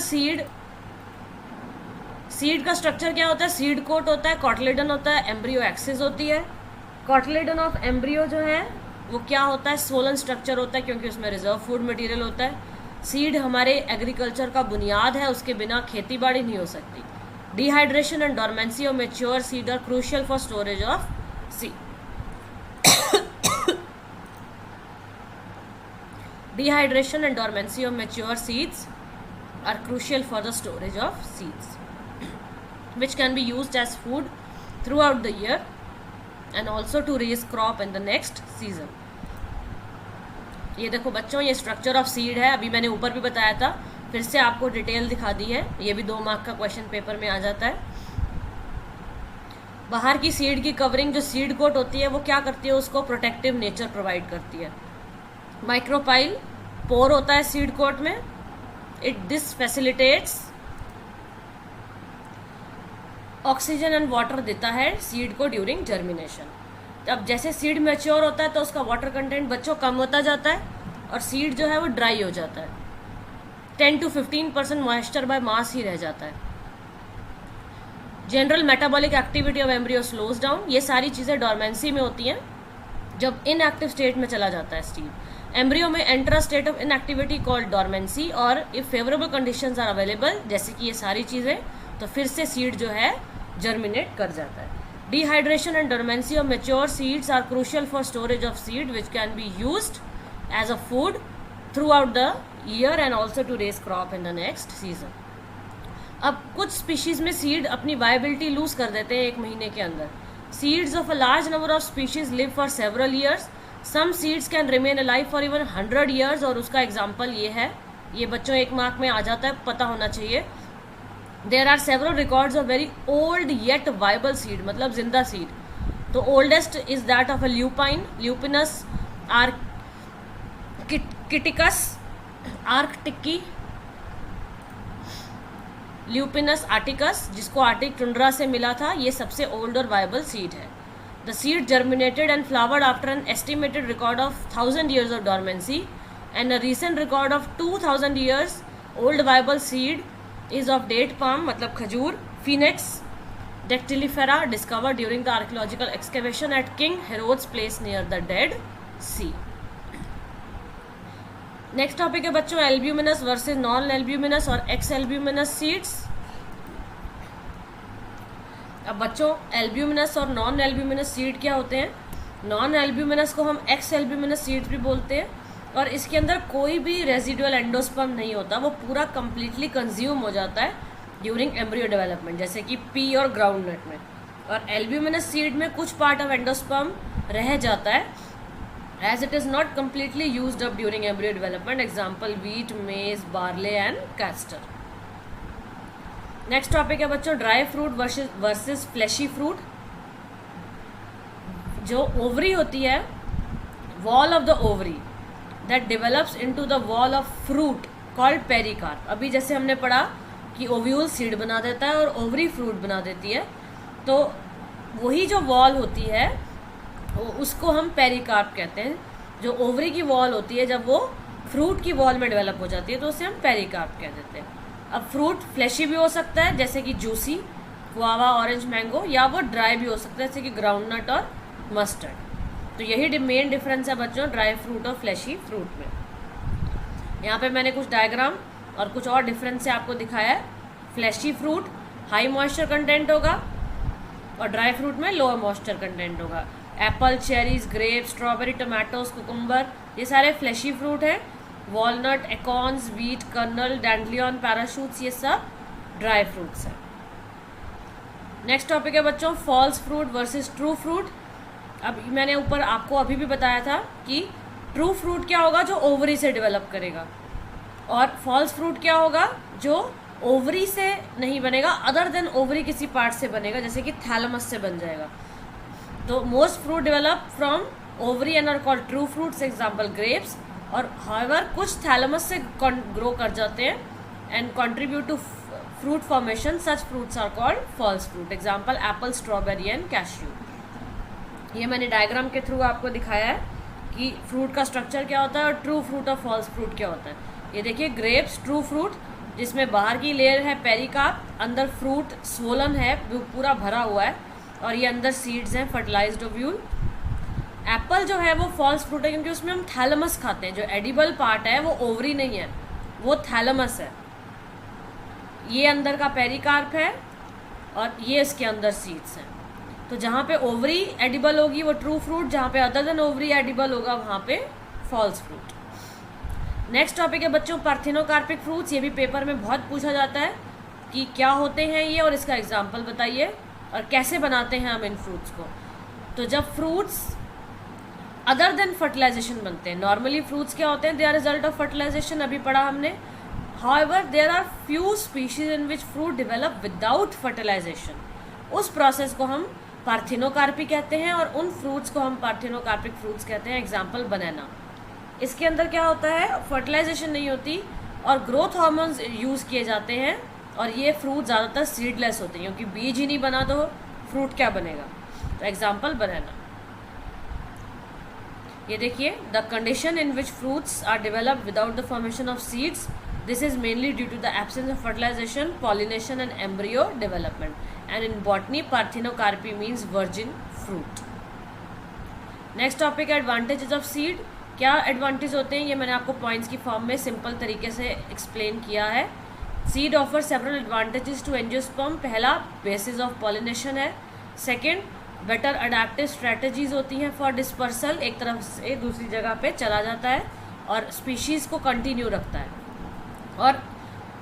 सीड का स्ट्रक्चर क्या होता है? सीड कोट होता है, कॉटलेडन होता है, एम्ब्रियो एक्सिस होती है। कॉटलेडन ऑफ एम्ब्रियो जो है वो क्या होता है? सोलन स्ट्रक्चर होता है क्योंकि उसमें रिजर्व फूड मटेरियल होता है। सीड हमारे एग्रीकल्चर का बुनियाद है, उसके बिना खेती बाड़ी नहीं हो सकती। Dehydration and dormancy of mature seed are crucial for storage of seed. Dehydration and dormancy of mature seeds are crucial for the storage of seeds, which can be used as food throughout the year and also to raise crop in the next season. ये देखो बच्चों ये structure of seed है, अभी मैंने ऊपर भी बताया था, फिर से आपको डिटेल दिखा दी है। ये भी 2 मार्क का क्वेश्चन पेपर में आ जाता है। बाहर की सीड की कवरिंग जो सीड कोट होती है वो क्या करती है? उसको प्रोटेक्टिव नेचर प्रोवाइड करती है। माइक्रोपाइल पोर होता है सीड कोट में। This facilitates oxygen and water देता है सीड को ड्यूरिंग जर्मिनेशन। अब जैसे सीड मैच्योर होता है तो उसका वाटर कंटेंट बच्चों कम होता जाता है और सीड जो है वो ड्राई हो जाता है। 10 to 15% मॉइस्चर बाय मास ही रह जाता है। General metabolic activity of embryo slows down. ये सारी चीज़ें डॉर्मेंसी में होती हैं जब इनएक्टिव स्टेट में चला जाता है सीड। एम्ब्रियो में enter a state of inactivity called dormancy, और if favourable conditions are available, जैसे कि ये सारी चीज़ें, तो फिर से सीड जो है जर्मिनेट कर जाता है। Dehydration and dormancy of mature seeds are crucial for storage of seed which can be used as a food throughout the year and also to raise crop in the next season. अब कुछ species में seed अपनी viability loose कर देते हैं 1 महीने के अंदर। Seeds of a large number of species live for several years. Some seeds can remain alive for even 100 years, और उसका एग्जाम्पल ये है। ये बच्चों 1 मार्क में आ जाता है, पता होना चाहिए। There are several records of very old yet viable seed, मतलब जिंदा सीड। तो oldest is that of a lupine, Lupinus arcticus, Lupinus arcticus, जिसको आर्टिक टुंड्रा से मिला था। ये सबसे ओल्ड और वायबल सीड है। The seed germinated and flowered after an estimated record of 1000 years of dormancy, and a recent record of 2000 years old viable seed is of date palm, मतलब खजूर, Phoenix dactylifera, discovered during the archaeological excavation at King Herod's place near the Dead Sea. Next topic है बच्चों albuminous versus non albuminous और x albuminous seeds. अब बच्चों albuminous और non albuminous seed क्या होते हैं? नॉन एल्ब्यूमिनस को हम एक्स एल्ब्यूमिनस सीड भी बोलते हैं, और इसके अंदर कोई भी रेजिडुअल एंडोस्पर्म नहीं होता, वो पूरा कंप्लीटली कंज्यूम हो जाता है ड्यूरिंग एम्ब्रियो डेवलपमेंट, जैसे कि पी और ग्राउंडनट में। और एल्ब्यूमिनस सीड में कुछ पार्ट ऑफ एंडोस्पर्म रह जाता है, as it is not completely used up during embryo development, example wheat, maize, barley and castor. Next topic है बच्चों dry fruit versus fleshy fruit. जो ओवरी होती है, wall of the ovary that develops into the wall of fruit called pericarp. अभी जैसे हमने पढ़ा कि ओव्यूल सीड बना देता है और ओवरी फ्रूट बना देती है, तो वही जो वॉल होती है उसको हम पेरिकार्प कहते हैं। जो ओवरी की वॉल होती है जब वो फ्रूट की वॉल में डेवलप हो जाती है तो उसे हम पेरिकार्प कह देते हैं। अब फ्रूट फ्लैशी भी हो सकता है जैसे कि जूसी, गुआवा, ऑरेंज, मैंगो, या वो ड्राई भी हो सकता है जैसे कि ग्राउंडनट और मस्टर्ड। तो यही मेन डिफरेंस है बच्चों ड्राई फ्रूट और फ्लैशी फ्रूट में। यहाँ पे मैंने कुछ डायग्राम और कुछ और डिफरेंस से आपको दिखाया है। Fleshy fruit high moisture content होगा और ड्राई फ्रूट में लोअर मॉइस्चर कंटेंट होगा। Apple, cherries, grape, strawberry, tomatoes, cucumber, ये सारे फ्लैशी फ्रूट हैं। Walnut, acorns, wheat, kernel, dandelion, parachutes, ये सब ड्राई फ्रूट्स हैं। नेक्स्ट टॉपिक है बच्चों false fruit versus true fruit. अब मैंने ऊपर आपको अभी भी बताया था कि ट्रू फ्रूट क्या होगा, जो ओवरी से डेवलप करेगा, और फॉल्स फ्रूट क्या होगा, जो ओवरी से नहीं बनेगा, अदर देन ओवरी किसी पार्ट से बनेगा, जैसे कि थैलेमस से बन जाएगा। तो most fruit develop from ovary and are called true fruits, example grapes. और हाउएवर कुछ थैलेमस से ग्रो कर जाते हैं and contribute to fruit formation, such fruits are called false fruit, example apple, strawberry and cashew. ये मैंने diagram के through आपको दिखाया है कि फ्रूट का स्ट्रक्चर क्या होता है और ट्रू फ्रूट और फॉल्स फ्रूट क्या होता है। ये देखिए ग्रेप्स ट्रू फ्रूट, जिसमें बाहर की लेयर है पेरिकार्प, अंदर फ्रूट स्वोलन है, पूरा भरा हुआ है, और ये अंदर सीड्स हैं, फर्टिलाइज्ड ओव्यूल। एप्पल जो है वो फॉल्स फ्रूट है क्योंकि उसमें हम थैलेमस खाते हैं, जो एडिबल पार्ट है वो ओवरी नहीं है, वो थैलेमस है। ये अंदर का पेरिकार्प है और ये इसके अंदर सीड्स हैं। तो जहाँ पे ओवरी एडिबल होगी वो ट्रू फ्रूट, जहाँ पे अदर देन ओवरी एडिबल होगा वहाँ पे फॉल्स फ्रूट। नेक्स्ट टॉपिक है बच्चों पार्थिनोकार्पिक फ्रूट्स। ये भी पेपर में बहुत पूछा जाता है कि क्या होते हैं ये और इसका एग्जाम्पल बताइए और कैसे बनाते हैं हम इन फ्रूट्स को। तो जब फ्रूट्स अदर देन फर्टिलाइजेशन बनते हैं, नॉर्मली फ्रूट्स क्या होते हैं, they are result of fertilization, अभी पढ़ा हमने। However there are few species in which fruit develop without fertilization. उस प्रोसेस को हम पार्थिनोकार्पी कहते हैं और उन फ्रूट्स को हम पार्थिनोकार्पिक फ्रूट्स कहते हैं, एग्जाम्पल बनाना। इसके अंदर क्या होता है, फर्टिलाइजेशन नहीं होती और ग्रोथ हार्मोन्स यूज़ किए जाते हैं, और ये फ्रूट ज़्यादातर सीडलेस होते हैं क्योंकि बीज ही नहीं बना तो फ्रूट क्या बनेगा। तो एग्जाम्पल बनाना। ये देखिए the condition in which fruits are developed without the formation of seeds, this is mainly due to the absence of fertilization, pollination and embryo development, and in botany parthenocarpy means virgin fruit. Next topic है advantages of seed. क्या advantage होते हैं ये मैंने आपको points की form में simple तरीके से एक्सप्लेन किया है। Seed offer several advantages to angiosperm. पहला बेसिस ऑफ पॉलिनेशन है। सेकंड बेटर अडेप्टिव स्ट्रेटजीज होती हैं फॉर डिस्पर्सल, एक तरफ से दूसरी जगह पे चला जाता है और स्पीशीज़ को कंटिन्यू रखता है, और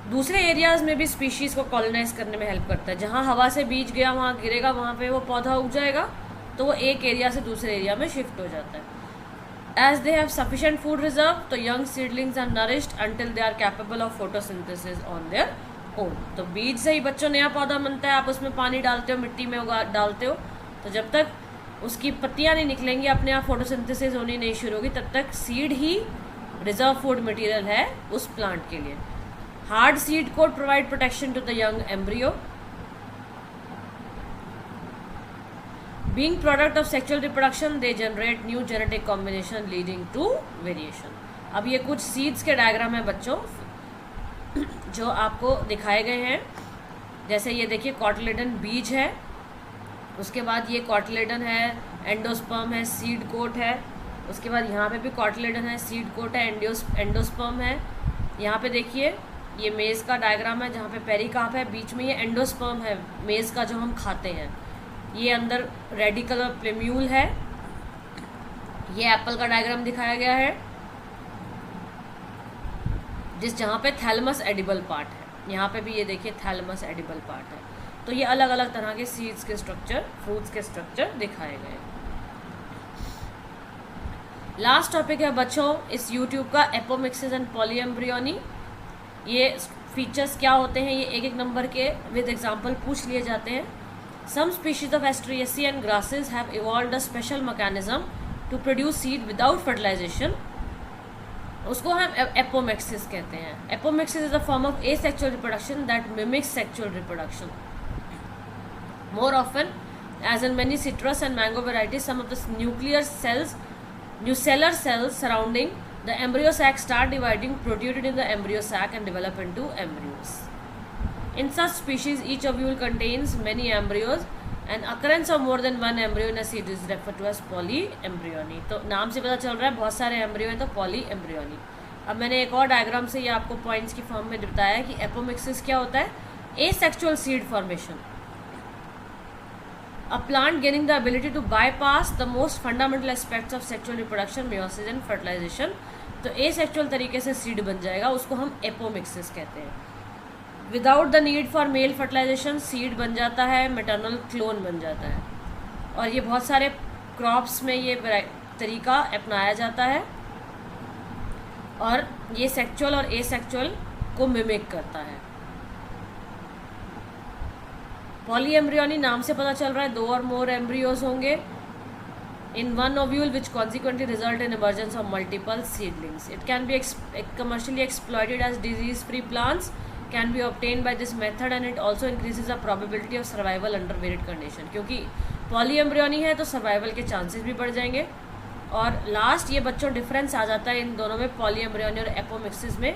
दूसरे एरियाज़ में भी स्पीशीज़ को कॉलोनाइज करने में हेल्प करता है। जहाँ हवा से बीज गया वहाँ गिरेगा, वहाँ पे वो पौधा उग जाएगा तो वो एक एरिया से दूसरे एरिया में शिफ्ट हो जाता है। As they have sufficient food reserve, तो young seedlings are nourished until they are capable of photosynthesis on their own। तो बीज से ही बच्चों नया पौधा बनता है, आप उसमें पानी डालते हो, मिट्टी में उगा डालते हो, तो जब तक उसकी पत्तियां नहीं निकलेंगी, अपने आप फोटोसिंथेसिस होनी नहीं शुरू होगी, तब तक सीड ही रिजर्व फूड मटेरियल है उस प्लांट के लिए। Hard seed coat provide protection to the young embryo. Being product of sexual reproduction, they generate new genetic combination leading to variation। अब ये कुछ सीड्स के डायग्राम है बच्चों जो आपको दिखाए गए हैं। जैसे ये देखिए कॉटिलेडन बीज है, उसके बाद ये कॉटिलेडन है, एंडोस्पर्म है, सीड कोट है, उसके बाद यहाँ पे भी कॉटिलेडन है, सीड कोट है, एंडोस्पर्म है। यहाँ पे देखिए ये मेज़ का डायग्राम है जहाँ पे पेरिकार्प है, बीच में ये एंडोस्पर्म है मेज़ का जो हम खाते हैं। ये अंदर रेडिकल प्लेम्यूल है। ये एप्पल का डायग्राम दिखाया गया है जहाँ पे थैलमस एडिबल पार्ट है। यहाँ पे भी ये देखिए थैलमस एडिबल पार्ट है। तो ये अलग अलग तरह के सीड्स के स्ट्रक्चर, फ्रूट्स के स्ट्रक्चर दिखाए गए। लास्ट टॉपिक है बच्चों इस यूट्यूब का, एपोमिक्सिस एंड पॉलीएम्ब्रियोनी। ये फीचर्स क्या होते हैं, ये एक एक नंबर के विद एग्जांपल पूछ लिए जाते हैं। Some species of Asteraceae and grasses have evolved a special mechanism to produce seed without fertilization, उसको हम एपोमिक्सिस कहते हैं। Apomixis is a form of asexual reproduction that mimics sexual reproduction. More often, as in many citrus and mango varieties, some of the nucellar cells surrounding the embryo sac start dividing, protrude in the embryo sac and develop into embryos. In such species, each ovule contains many embryos, and occurrence of more than one embryo in a seed is referred to as polyembryony. तो नाम से पता चल रहा है बहुत सारे embryo हैं, तो polyembryony। अब मैंने एक और डायग्राम से ये आपको पॉइंट्स की फॉर्म में बताया कि एपोमिक्सिस क्या होता है। asexual seed formation, a plant gaining the ability to bypass the most fundamental aspects of sexual reproduction, meiosis and fertilization। तो asexual तरीके से सीड बन जाएगा, उसको हम एपोमिक्सिस कहते हैं। Without the need for male fertilization seed बन जाता है, मेटर्नल क्लोन बन जाता है। और ये बहुत सारे क्रॉप्स में ये तरीका अपनाया जाता है और ये सेक्चुअल और एसेक्चुअल को मिमिक करता है। पॉलीएम्ब्रियोनी नाम से पता चल रहा है 2 और मोर एम्ब्रियोज होंगे in one ovule which consequently result in emergence of multiple seedlings. It can be commercially exploited as disease free plants, can be obtained by this method and it also increases the probability of survival under varied condition। क्योंकि polyembryony है तो survival के chances भी बढ़ जाएंगे। और last ये बच्चों डिफरेंस आ जाता है इन दोनों में, पॉलीएम्ब्रियोनी और एपोमिक्सिस में।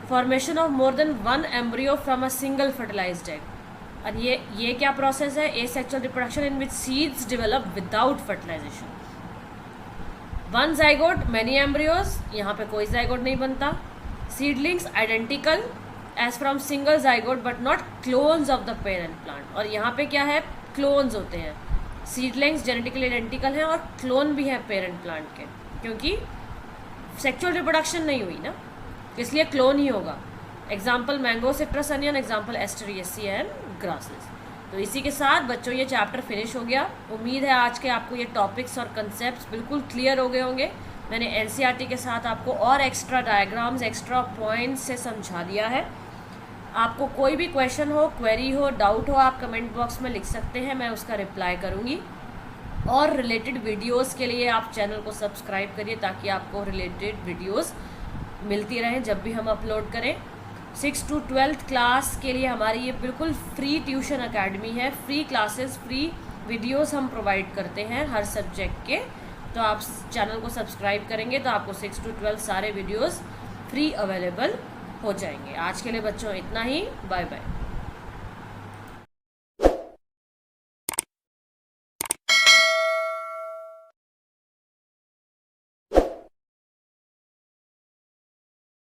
Formation of more than one embryo from a single fertilized egg. और ये क्या प्रोसेस है, asexual reproduction in which seeds develop without fertilization. One zygote many embryos, यहाँ पे कोई जाइगोट नहीं बनता। Seedlings identical as from single zygote but not clones of the parent plant. और यहाँ पे क्या है, क्लोन्स होते हैं। सीडलिंग्स जेनेटिकली आइडेंटिकल हैं और क्लोन भी है पेरेंट प्लांट के, क्योंकि सेक्सुअल रिप्रोडक्शन नहीं हुई ना, इसलिए क्लोन ही होगा। Example mango, citrus, onion. Example Asteraceae and grasses. तो इसी के साथ बच्चों ये चैप्टर फिनिश हो गया। उम्मीद है आज के आपको ये टॉपिक्स और कंसेप्ट्स बिल्कुल क्लियर हो गए होंगे। मैंने एनसीईआरटी के साथ आपको और एक्स्ट्रा डायग्राम्स, एक्स्ट्रा पॉइंट्स से समझा दिया है। आपको कोई भी क्वेश्चन हो, क्वेरी हो, डाउट हो, आप कमेंट बॉक्स में लिख सकते हैं, मैं उसका रिप्लाई करूँगी। और रिलेटेड वीडियोस के लिए आप चैनल को सब्सक्राइब करिए ताकि आपको रिलेटेड वीडियोस मिलती रहें जब भी हम अपलोड करें। 6 to 12th क्लास के लिए हमारी ये बिल्कुल फ्री ट्यूशन अकेडमी है। फ्री क्लासेस, फ्री वीडियोस हम प्रोवाइड करते हैं हर सब्जेक्ट के। तो आप चैनल को सब्सक्राइब करेंगे तो आपको 6 to 12 सारे वीडियोस फ्री अवेलेबल हो जाएंगे। आज के लिए बच्चों इतना ही, बाय बाय।